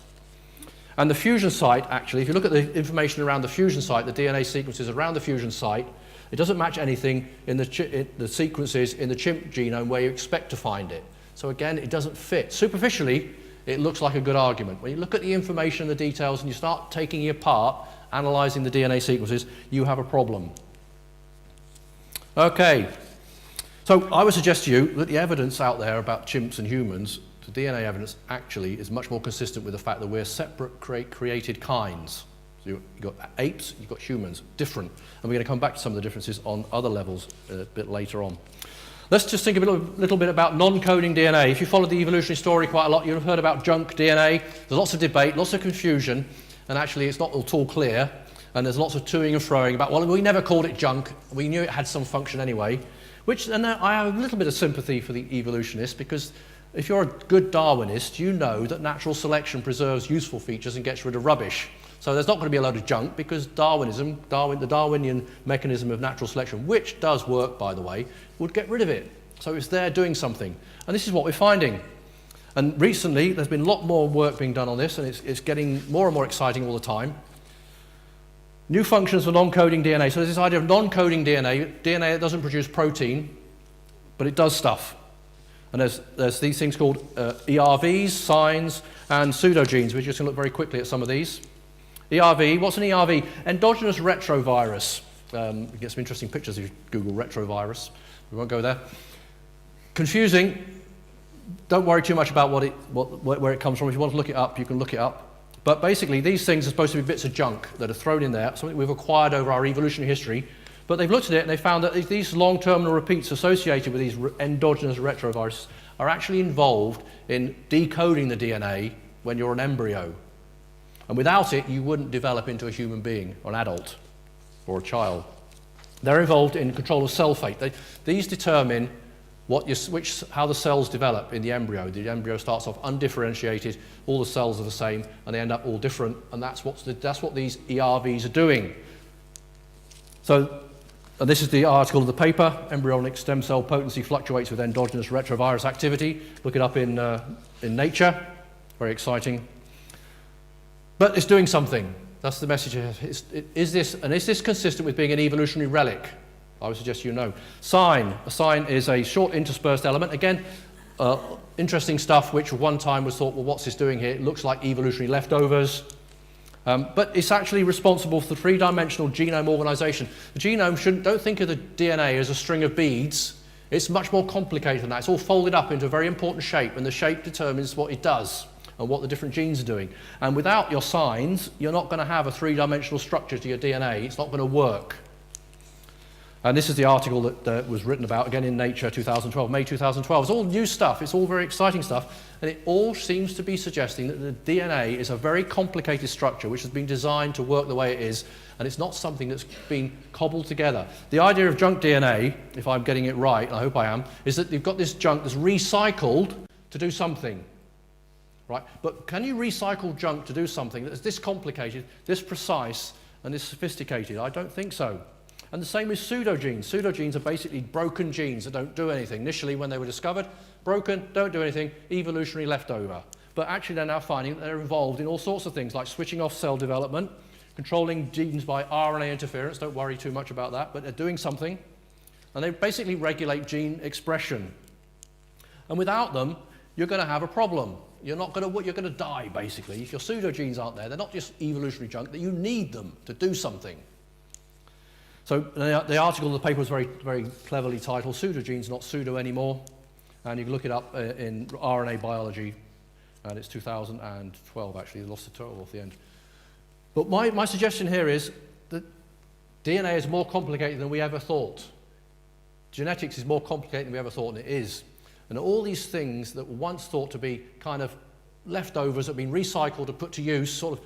And the fusion site, actually, if you look at the information around the fusion site, the DNA sequences around the fusion site, it doesn't match anything in the sequences in the chimp genome where you expect to find it. So again, it doesn't fit. Superficially, it looks like a good argument. When you look at the information and the details and you start taking it apart, analysing the DNA sequences, you have a problem. Okay, so I would suggest to you that the evidence out there about chimps and humans, the DNA evidence actually is much more consistent with the fact that we're separate created kinds. So you've got apes, you've got humans, different. And we're going to come back to some of the differences on other levels a bit later on. Let's just think a little bit about non-coding DNA. If you followed the evolutionary story quite a lot, you've heard about junk DNA. There's lots of debate, lots of confusion, and actually it's not at all clear. And there's lots of toing and froing about, well, we never called it junk. We knew it had some function anyway. And I have a little bit of sympathy for the evolutionists, because if you're a good Darwinist, you know that natural selection preserves useful features and gets rid of rubbish. So there's not going to be a load of junk, because the Darwinian mechanism of natural selection, which does work, by the way, would get rid of it. So it's there doing something. And this is what we're finding. And recently, there's been a lot more work being done on this, and it's getting more and more exciting all the time. New functions for non-coding DNA. So there's this idea of non-coding DNA, DNA that doesn't produce protein, but it does stuff. And there's these things called ERVs, signs, and pseudogenes. We're just going to look very quickly at some of these. ERV, what's an ERV? Endogenous retrovirus. You get some interesting pictures if you Google retrovirus. We won't go there. Confusing. Don't worry too much about where it comes from. If you want to look it up, you can look it up. But basically, these things are supposed to be bits of junk that are thrown in there, something we've acquired over our evolutionary history. But they've looked at it and they found that these long-terminal repeats associated with these endogenous retroviruses are actually involved in decoding the DNA when you're an embryo. And without it, you wouldn't develop into a human being, or an adult, or a child. They're involved in control of cell fate. These determine how the cells develop in the embryo. The embryo starts off undifferentiated, all the cells are the same, and they end up all different, and that's what these ERVs are doing. So, and this is the article of the paper, Embryonic Stem Cell Potency Fluctuates with Endogenous Retrovirus Activity. Look it up in Nature, very exciting. But it's doing something. That's the message here. Is this consistent with being an evolutionary relic? I would suggest you know. Sign. A sign is a short interspersed element. Again, interesting stuff which at one time was thought, well, what's this doing here? It looks like evolutionary leftovers. But it's actually responsible for the three-dimensional genome organization. The genome don't think of the DNA as a string of beads. It's much more complicated than that. It's all folded up into a very important shape, and the shape determines what it does and what the different genes are doing. And without your signs, you're not going to have a three-dimensional structure to your DNA. It's not going to work. And this is the article that was written about, again in Nature 2012, May 2012. It's all new stuff. It's all very exciting stuff. And it all seems to be suggesting that the DNA is a very complicated structure which has been designed to work the way it is, and it's not something that's been cobbled together. The idea of junk DNA, if I'm getting it right, and I hope I am, is that you've got this junk that's recycled to do something. Right? But can you recycle junk to do something that's this complicated, this precise, and this sophisticated? I don't think so. And the same with pseudogenes. Pseudogenes are basically broken genes that don't do anything. Initially, when they were discovered, broken, don't do anything, evolutionary leftover. but actually they're now finding that they're involved in all sorts of things, like switching off cell development, controlling genes by RNA interference. Don't worry too much about that, but they're doing something. And they basically regulate gene expression. And without them, you're going to have a problem. You're going to die, basically. If your pseudogenes aren't there, they're not just evolutionary junk, that you need them to do something. So the article in the paper was very, very cleverly titled, Pseudogenes, Not Pseudo Anymore. And you can look it up in RNA biology, and it's 2012, actually. They lost the title off the end. But my suggestion here is that DNA is more complicated than we ever thought. Genetics is more complicated than we ever thought, and it is. And all these things that were once thought to be kind of leftovers that have been recycled and put to use, sort of,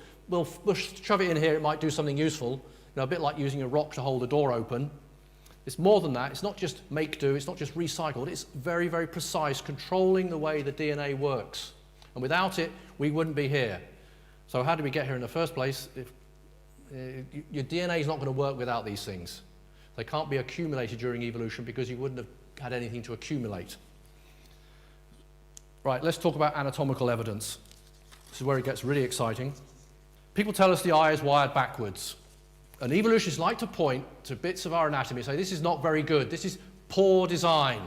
we'll shove it in here, it might do something useful. A bit like using a rock to hold a door open. It's more than that. It's not just make do, it's not just recycled. It's very, very precise, controlling the way the DNA works. And without it, we wouldn't be here. So how did we get here in the first place? Your DNA is not going to work without these things. They can't be accumulated during evolution because you wouldn't have had anything to accumulate. Right, let's talk about anatomical evidence. This is where it gets really exciting. People tell us the eye is wired backwards. And evolutionists like to point to bits of our anatomy and say, this is not very good, this is poor design.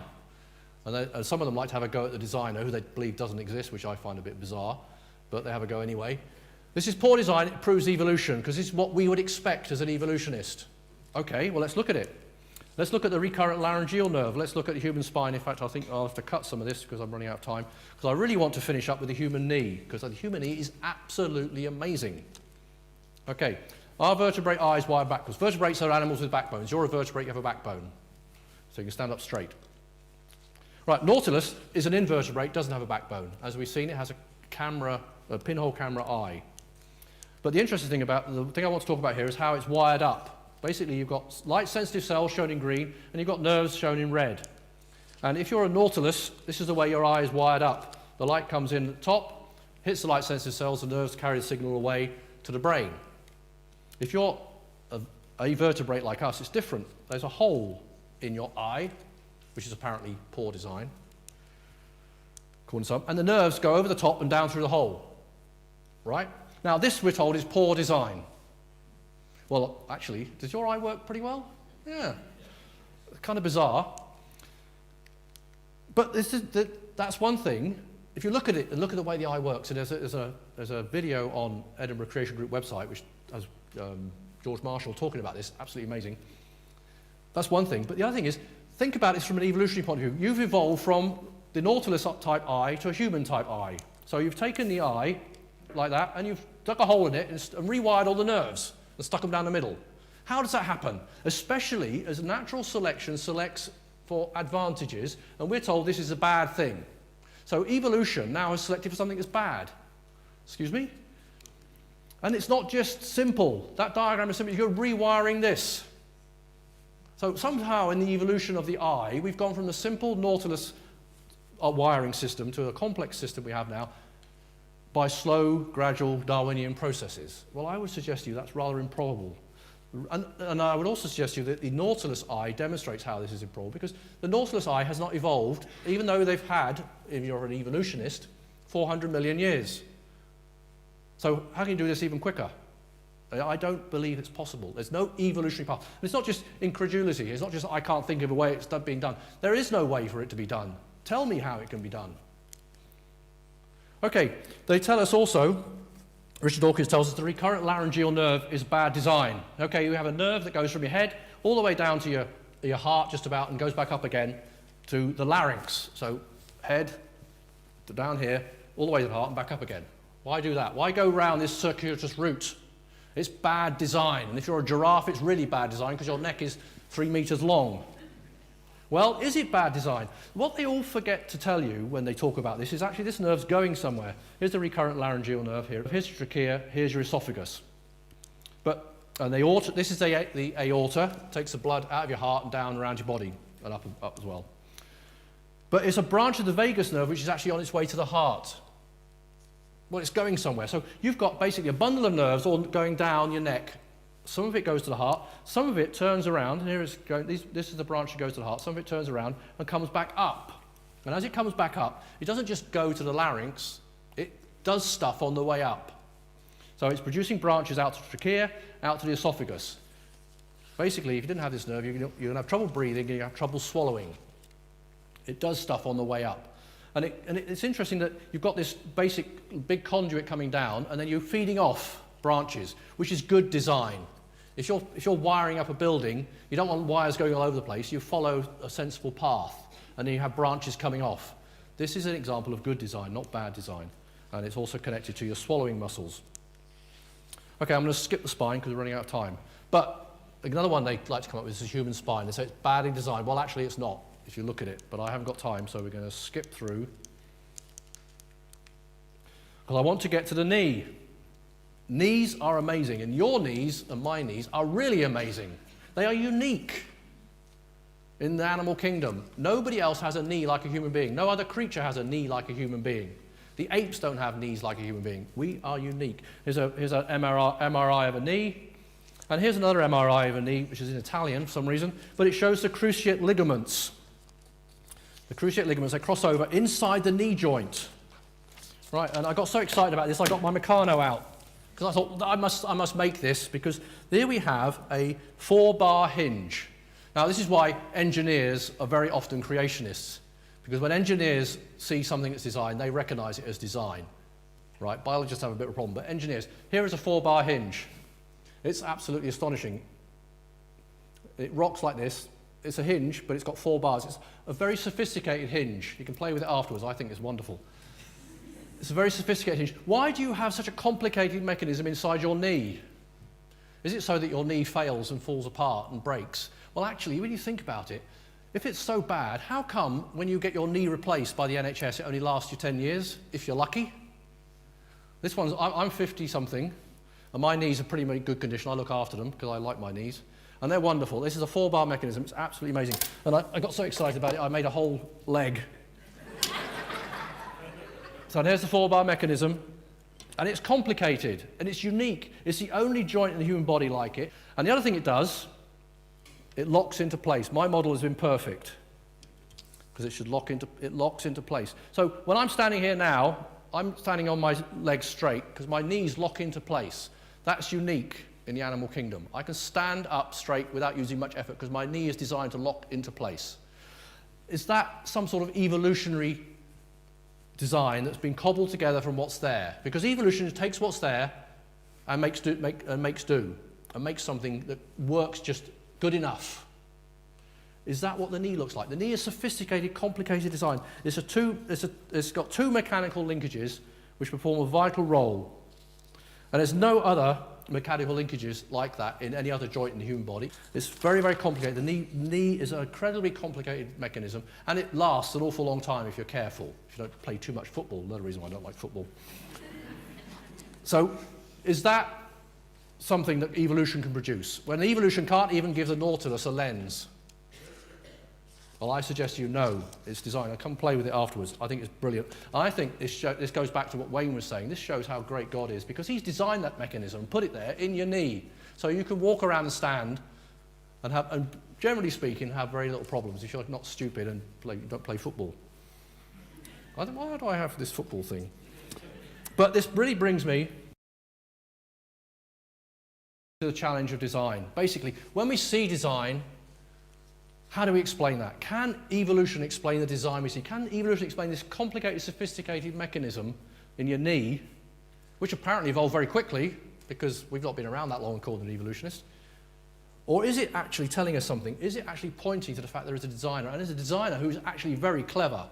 And some of them like to have a go at the designer, who they believe doesn't exist, which I find a bit bizarre, but they have a go anyway. This is poor design, it proves evolution, because this is what we would expect as an evolutionist. Okay, well, let's look at it. Let's look at the recurrent laryngeal nerve. Let's look at the human spine. In fact, I think I'll have to cut some of this because I'm running out of time, because I really want to finish up with the human knee, because the human knee is absolutely amazing. Okay. Are vertebrate eyes wired backwards? Vertebrates are animals with backbones. You're a vertebrate, you have a backbone. So you can stand up straight. Right, Nautilus is an invertebrate, doesn't have a backbone. As we've seen, it has a pinhole camera eye. But the interesting thing the thing I want to talk about here is how it's wired up. Basically, you've got light-sensitive cells shown in green, and you've got nerves shown in red. And if you're a Nautilus, this is the way your eye is wired up. The light comes in at the top, hits the light-sensitive cells, the nerves carry the signal away to the brain. If you're a vertebrate like us, it's different. There's a hole in your eye, which is apparently poor design, according to some, and the nerves go over the top and down through the hole. Right? Now, this, we're told, is poor design. Well, actually, does your eye work pretty well? Yeah. It's kind of bizarre. But that's one thing. If you look at it and look at the way the eye works, and there's a video on Edinburgh Creation Group website, which has George Marshall talking about this, absolutely amazing. That's one thing. But the other thing is, think about it from an evolutionary point of view. You've evolved from the Nautilus-type eye to a human-type eye. So you've taken the eye like that, and you've dug a hole in it and rewired all the nerves and stuck them down the middle. How does that happen? Especially as natural selection selects for advantages, and we're told this is a bad thing. So evolution now has selected for something that's bad. Excuse me? And it's not just simple. That diagram is simple. You're rewiring this. So somehow in the evolution of the eye, we've gone from the simple Nautilus wiring system to a complex system we have now by slow, gradual Darwinian processes. Well, I would suggest to you that's rather improbable. And I would also suggest to you that the Nautilus eye demonstrates how this is improbable, because the Nautilus eye has not evolved, even though they've had, if you're an evolutionist, 400 million years. So how can you do this even quicker? I don't believe it's possible. There's no evolutionary path. And it's not just incredulity. It's not just I can't think of a way it's being done. There is no way for it to be done. Tell me how it can be done. Okay, they tell us also, Richard Dawkins tells us the recurrent laryngeal nerve is bad design. Okay, you have a nerve that goes from your head all the way down to your heart just about and goes back up again to the larynx. So head to down here, all the way to the heart and back up again. Why do that? Why go round this circuitous route? It's bad design. And if you're a giraffe, it's really bad design because your neck is 3 meters long. Well, is it bad design? What they all forget to tell you when they talk about this is actually this nerve's going somewhere. Here's the recurrent laryngeal nerve here. Here's your trachea. Here's your esophagus. And the aorta, this is the aorta. Takes the blood out of your heart and down around your body and up as well. But it's a branch of the vagus nerve which is actually on its way to the heart. Well, it's going somewhere. So you've got basically a bundle of nerves all going down your neck. Some of it goes to the heart, some of it turns around, and here it's going, this is the branch that goes to the heart, some of it turns around and comes back up. And as it comes back up, it doesn't just go to the larynx, it does stuff on the way up. So it's producing branches out to the trachea, out to the esophagus. Basically, if you didn't have this nerve, you're going to have trouble breathing, you're going to have trouble swallowing. It does stuff on the way up. And it's interesting that you've got this basic big conduit coming down, and then you're feeding off branches, which is good design. If you're wiring up a building, you don't want wires going all over the place. You follow a sensible path, and then you have branches coming off. This is an example of good design, not bad design. And it's also connected to your swallowing muscles. Okay, I'm going to skip the spine because we're running out of time. But another one they like to come up with is the human spine. They say it's badly designed. Well, actually, it's not, if you look at it. But I haven't got time, so we're going to skip through. Because I want to get to the knee. Knees are amazing, and your knees and my knees are really amazing. They are unique in the animal kingdom. Nobody else has a knee like a human being. No other creature has a knee like a human being. The apes don't have knees like a human being. We are unique. Here's an MRI of a knee, and here's another MRI of a knee, which is in Italian for some reason, but it shows the cruciate ligaments. The cruciate ligaments, they cross over inside the knee joint. Right, and I got so excited about this, I got my Meccano out. Because I thought, I must make this, because there we have a 4-bar hinge. Now, this is why engineers are very often creationists. Because when engineers see something that's designed, they recognize it as design. Right? Biologists have a bit of a problem, but engineers, here is a 4-bar hinge. It's absolutely astonishing. It rocks like this. It's a hinge, but it's got 4 bars. It's a very sophisticated hinge. You can play with it afterwards. I think it's wonderful. It's a very sophisticated hinge. Why do you have such a complicated mechanism inside your knee? Is it so that your knee fails and falls apart and breaks? Well, actually, when you think about it, if it's so bad, how come when you get your knee replaced by the NHS, it only lasts you 10 years, if you're lucky? This one's, I'm 50-something, and my knees are pretty good condition. I look after them because I like my knees. And they're wonderful. This is a 4-bar mechanism. It's absolutely amazing. And I got so excited about it, I made a whole leg. So there's the 4-bar mechanism, and it's complicated, and it's unique. It's the only joint in the human body like it. And the other thing it does, it locks into place. My model has been perfect, because it locks into place. So when I'm standing here now, I'm standing on my legs straight, because my knees lock into place. That's unique in the animal kingdom. I can stand up straight without using much effort, because my knee is designed to lock into place. Is that some sort of evolutionary design that's been cobbled together from what's there? Because evolution takes what's there and makes something that works just good enough. Is that what the knee looks like? The knee is sophisticated, complicated design. It's got 2 mechanical linkages which perform a vital role. And there's no other mechanical linkages like that in any other joint in the human body. It's very, very complicated. The knee is an incredibly complicated mechanism, and it lasts an awful long time if you're careful. If you don't play too much football, another reason why I don't like football. So, is that something that evolution can produce? When evolution can't even give the Nautilus a lens. Well, I suggest you know it's designed. I'll come play with it afterwards. I think it's brilliant. I think this goes back to what Wayne was saying. This shows how great God is, because he's designed that mechanism and put it there in your knee. So you can walk around and stand and generally speaking, have very little problems if you're not stupid and don't play football. Why do I have this football thing? But this really brings me to the challenge of design. Basically, when we see design, how do we explain that? Can evolution explain the design we see? Can evolution explain this complicated, sophisticated mechanism in your knee, which apparently evolved very quickly, because we've not been around that long and called an evolutionist? Or is it actually telling us something? Is it actually pointing to the fact there is a designer, and there's a designer who's actually very clever,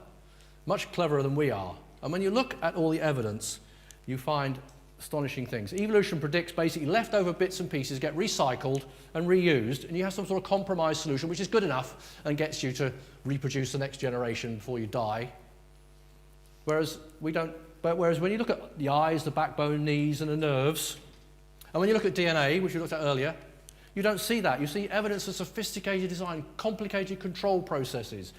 much cleverer than we are? And when you look at all the evidence, you find astonishing things. Evolution predicts basically leftover bits and pieces get recycled and reused, and you have some sort of compromise solution which is good enough and gets you to reproduce the next generation before you die. Whereas when you look at the eyes, the backbone, knees, and the nerves, and when you look at DNA, which we looked at earlier, you don't see that. You see evidence of sophisticated design, complicated control processes,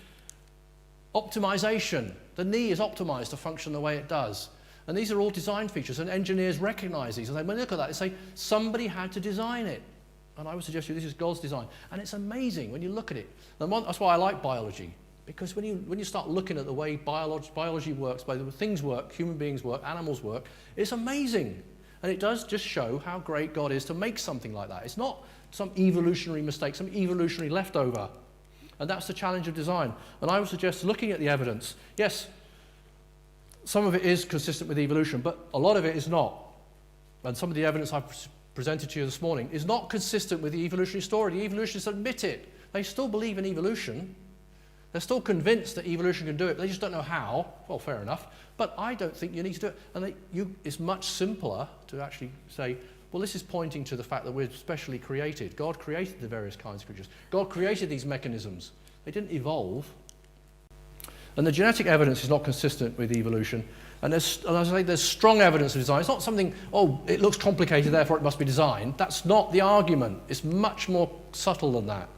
optimization. The knee is optimized to function the way it does. And these are all design features, and engineers recognize these. And when they look at that, they say, somebody had to design it. And I would suggest to you, this is God's design. And it's amazing when you look at it. And that's why I like biology. Because when you start looking at the way biology works, by the way things work, human beings work, animals work, it's amazing. And it does just show how great God is to make something like that. It's not some evolutionary mistake, some evolutionary leftover. And that's the challenge of design. And I would suggest looking at the evidence, yes, some of it is consistent with evolution, but a lot of it is not. And some of the evidence I've presented to you this morning is not consistent with the evolutionary story. The evolutionists admit it. They still believe in evolution. They're still convinced that evolution can do it. They just don't know how. Well, fair enough. But I don't think you need to do it. And it's much simpler to actually say, well, this is pointing to the fact that we're specially created. God created the various kinds of creatures. God created these mechanisms. They didn't evolve. And the genetic evidence is not consistent with evolution. And as I say, there's strong evidence of design. It's not something, oh, it looks complicated, therefore it must be designed. That's not the argument. It's much more subtle than that.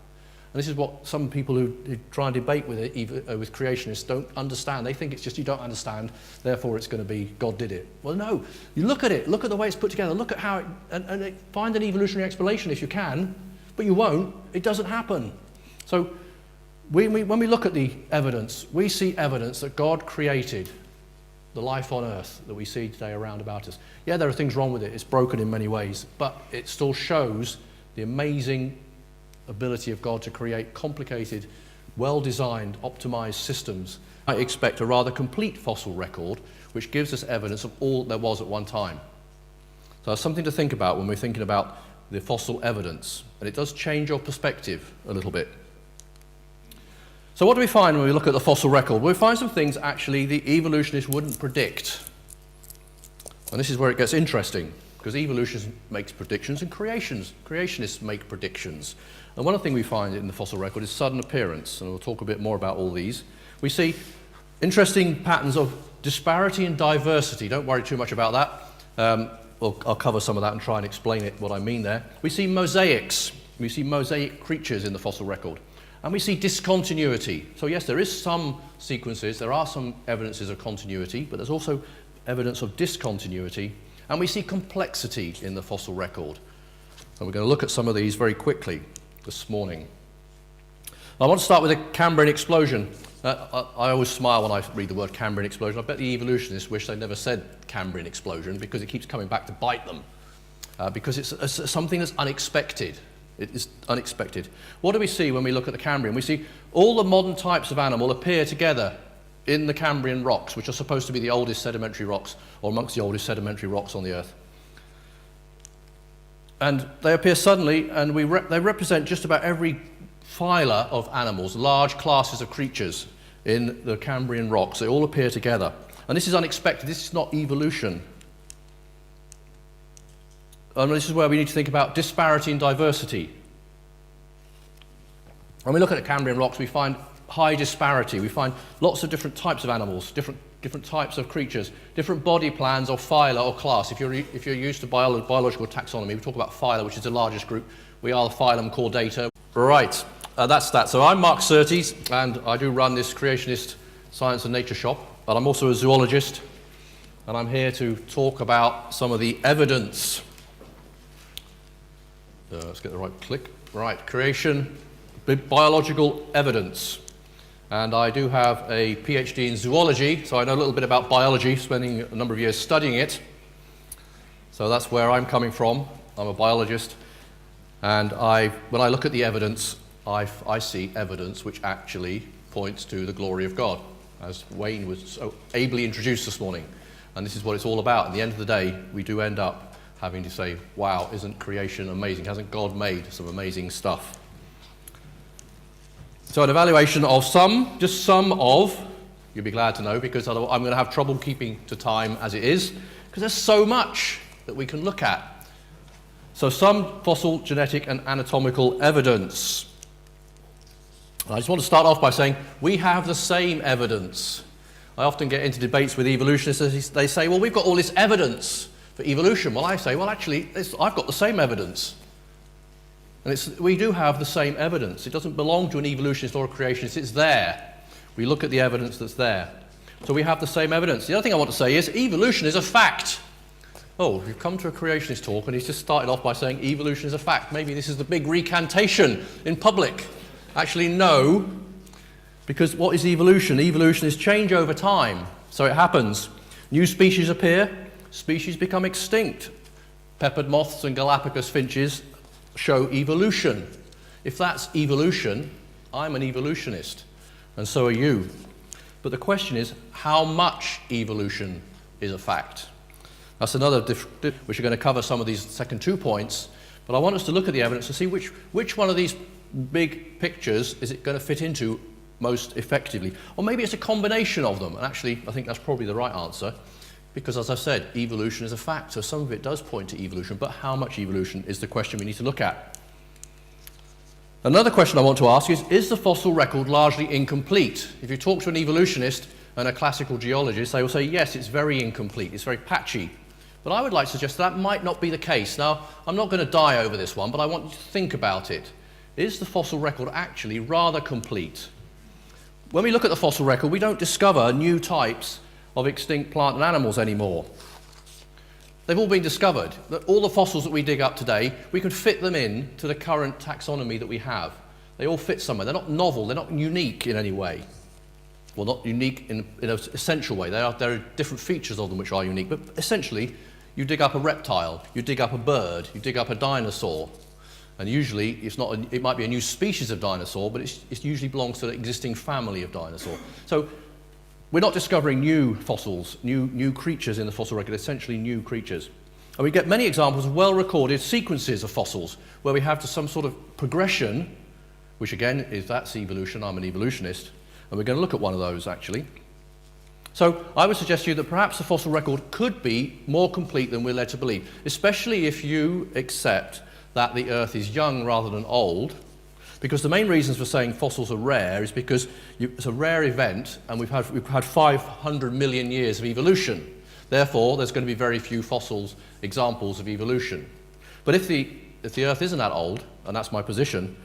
And this is what some people who try and debate with it, with creationists, don't understand. They think it's just you don't understand, therefore it's going to be God did it. Well, no. You look at it. Look at the way it's put together. Look at how it... And find an evolutionary explanation if you can, but you won't. It doesn't happen. So when we look at the evidence, we see evidence that God created the life on earth that we see today around about us. Yeah, there are things wrong with it. It's broken in many ways, but it still shows the amazing ability of God to create complicated, well-designed, optimized systems. I expect a rather complete fossil record which gives us evidence of all there was at one time. So that's something to think about when we're thinking about the fossil evidence, and it does change your perspective a little bit. So what do we find when we look at the fossil record? Well, we find some things actually the evolutionists wouldn't predict. And this is where it gets interesting, because evolution makes predictions and creationists make predictions. And one thing we find in the fossil record is sudden appearance, and we'll talk a bit more about all these. We see interesting patterns of disparity and diversity. Don't worry too much about that. I'll cover some of that and try and explain it, what I mean there. We see mosaics. We see mosaic creatures in the fossil record. And we see discontinuity. So yes, there is some sequences, there are some evidences of continuity, but there's also evidence of discontinuity. And we see complexity in the fossil record. And we're going to look at some of these very quickly this morning. I want to start with the Cambrian explosion. I always smile when I read the word Cambrian explosion. I bet the evolutionists wish they never said Cambrian explosion because it keeps coming back to bite them. Because it's something that's unexpected. It is unexpected. What do we see when we look at the Cambrian? We see all the modern types of animal appear together in the Cambrian rocks, which are supposed to be the oldest sedimentary rocks, or amongst the oldest sedimentary rocks on the Earth. And they appear suddenly, and they represent just about every phyla of animals, large classes of creatures in the Cambrian rocks. They all appear together. And this is unexpected. This is not evolution. And this is where we need to think about disparity and diversity. When we look at the Cambrian rocks, we find high disparity. We find lots of different types of animals, different types of creatures, different body plans or phyla or class. If you're used to biological taxonomy, we talk about phyla, which is the largest group. We are the phylum Chordata. Right, that's that. So I'm Mark Surtees, and I do run this creationist science and nature shop, but I'm also a zoologist, and I'm here to talk about some of the evidence. Let's get the right click. Right, creation, biological evidence. And I do have a PhD in zoology, so I know a little bit about biology, spending a number of years studying it. So that's where I'm coming from. I'm a biologist. And when I look at the evidence, I see evidence which actually points to the glory of God, as Wayne was so ably introduced this morning. And this is what it's all about. At the end of the day, we do end up having to say, wow, isn't creation amazing? Hasn't God made some amazing stuff? So an evaluation of just some of, you'll be glad to know, because otherwise I'm going to have trouble keeping to time as it is, because there's so much that we can look at. So some fossil, genetic and anatomical evidence. I just want to start off by saying we have the same evidence. I often get into debates with evolutionists. They say, well, we've got all this evidence for evolution. Well, I say, well, actually, I've got the same evidence. And we do have the same evidence. It doesn't belong to an evolutionist or a creationist. It's there. We look at the evidence that's there. So we have the same evidence. The other thing I want to say is evolution is a fact. Oh, you've come to a creationist talk and he's just started off by saying evolution is a fact. Maybe this is the big recantation in public. Actually, no. Because what is evolution? Evolution is change over time. So it happens. New species appear, species become extinct. Peppered moths and Galapagos finches show evolution. If that's evolution, I'm an evolutionist, and so are you. But the question is, how much evolution is a fact? That's another which are going to cover some of these second 2 points, but I want us to look at the evidence to see which one of these big pictures is it going to fit into most effectively. Or maybe it's a combination of them, and actually I think that's probably the right answer, because as I said, evolution is a fact, so some of it does point to evolution, but how much evolution is the question we need to look at. Another question I want to ask is the fossil record largely incomplete? If you talk to an evolutionist and a classical geologist, they will say, yes, it's very incomplete, it's very patchy. But I would like to suggest that might not be the case. Now, I'm not going to die over this one, but I want you to think about it. Is the fossil record actually rather complete? When we look at the fossil record, we don't discover new types of extinct plant and animals anymore. They've all been discovered. All the fossils that we dig up today, we can fit them in to the current taxonomy that we have. They all fit somewhere. They're not novel, they're not unique in any way. Well, not unique in an essential way. There are different features of them which are unique, but essentially, you dig up a reptile, you dig up a bird, you dig up a dinosaur, and usually it might be a new species of dinosaur, but it usually belongs to an existing family of dinosaur. So we're not discovering new fossils, new creatures in the fossil record, essentially new creatures. And we get many examples of well-recorded sequences of fossils where we have some sort of progression, which again, if that's evolution, I'm an evolutionist, and we're going to look at one of those actually. So I would suggest to you that perhaps the fossil record could be more complete than we're led to believe, especially if you accept that the Earth is young rather than old, because the main reasons for saying fossils are rare is because it's a rare event and we've had 500 million years of evolution. Therefore, there's going to be very few fossils examples of evolution. But if the Earth isn't that old, and that's my position,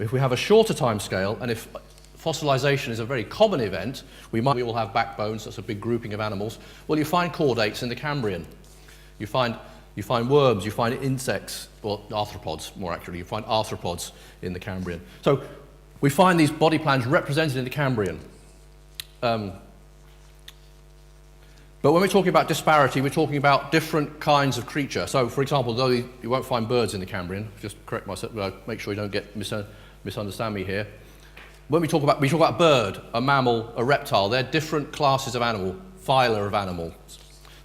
if we have a shorter time scale, and if fossilization is a very common event, we will have backbones, that's a big grouping of animals. Well, you find chordates in the Cambrian. You find worms, you find insects, or arthropods more accurately, you find arthropods in the Cambrian. So we find these body plans represented in the Cambrian. But when we're talking about disparity, we're talking about different kinds of creature. So, for example, though you won't find birds in the Cambrian, just correct myself, make sure you don't get misunderstand me here. When we talk about a bird, a mammal, a reptile, they're different classes of animal, phyla of animals.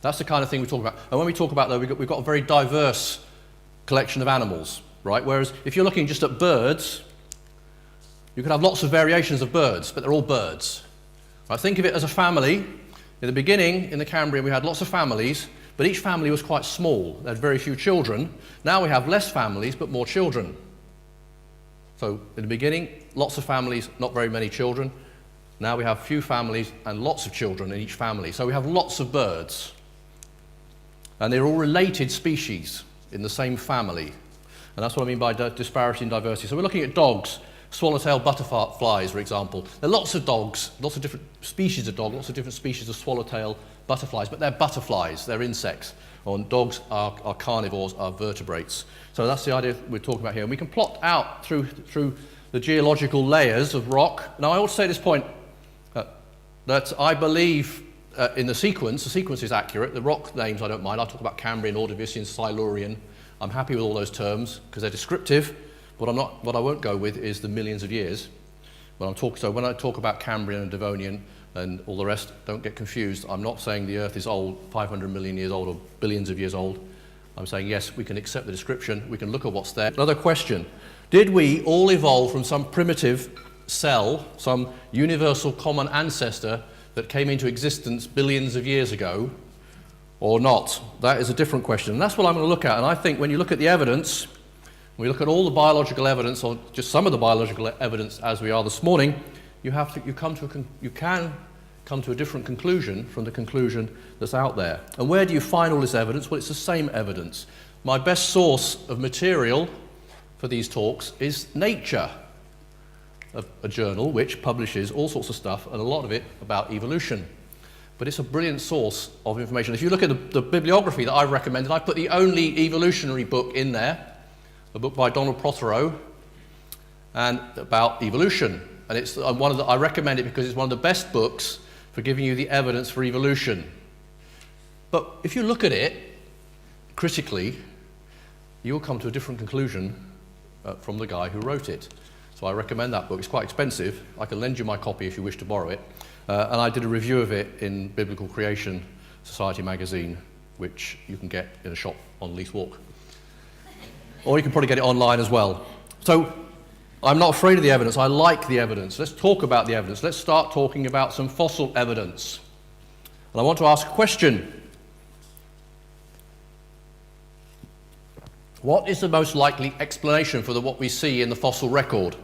That's the kind of thing we talk about. And when we talk about, though, we've got a very diverse collection of animals, right? Whereas if you're looking just at birds, you can have lots of variations of birds, but they're all birds. Right? Think of it as a family. In the beginning, in the Cambrian, we had lots of families, but each family was quite small. They had very few children. Now we have less families, but more children. So in the beginning, lots of families, not very many children. Now we have few families and lots of children in each family. So we have lots of birds. And they're all related species in the same family. And that's what I mean by disparity and diversity. So we're looking at dogs, swallowtail butterflies, for example. There are lots of dogs, lots of different species of dog, lots of different species of swallowtail butterflies, but they're butterflies, they're insects. And dogs are carnivores, are vertebrates. So that's the idea we're talking about here. And we can plot out through the geological layers of rock. Now I also say at this point that I believe in the sequence is accurate. The rock names I don't mind. I'll talk about Cambrian, Ordovician, Silurian. I'm happy with all those terms because they're descriptive. What I won't go with is the millions of years. When I talk about Cambrian and Devonian and all the rest, don't get confused. I'm not saying the Earth is old, 500 million years old or billions of years old. I'm saying, yes, we can accept the description. We can look at what's there. Another question. Did we all evolve from some primitive cell, some universal common ancestor that came into existence billions of years ago, or not? That is a different question. And that's what I'm going to look at. And I think when you look at the evidence, we look at all the biological evidence, or just some of the biological evidence as we are this morning, you can come to a different conclusion from the conclusion that's out there. And where do you find all this evidence? Well, it's the same evidence. My best source of material for these talks is Nature, a journal which publishes all sorts of stuff, and a lot of it about evolution. But it's a brilliant source of information. If you look at the bibliography that I've recommended, I put the only evolutionary book in there, a book by Donald Prothero, and about evolution. And it's I recommend it because it's one of the best books for giving you the evidence for evolution. But if you look at it critically, you'll come to a different conclusion from the guy who wrote it. So I recommend that book. It's quite expensive. I can lend you my copy if you wish to borrow it. And I did a review of it in Biblical Creation Society magazine, which you can get in a shop on Leith Walk. Or you can probably get it online as well. So I'm not afraid of the evidence. I like the evidence. Let's talk about the evidence. Let's start talking about some fossil evidence. And I want to ask a question. What is the most likely explanation for what we see in the fossil record?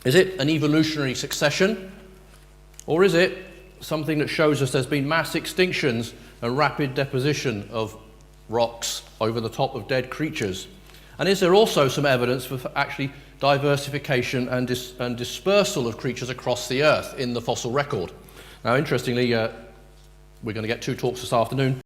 Is it an evolutionary succession? Or is it something that shows us there's been mass extinctions and rapid deposition of rocks over the top of dead creatures? And is there also some evidence for actually diversification and dispersal of creatures across the earth in the fossil record? Now, interestingly, we're going to get 2 talks this afternoon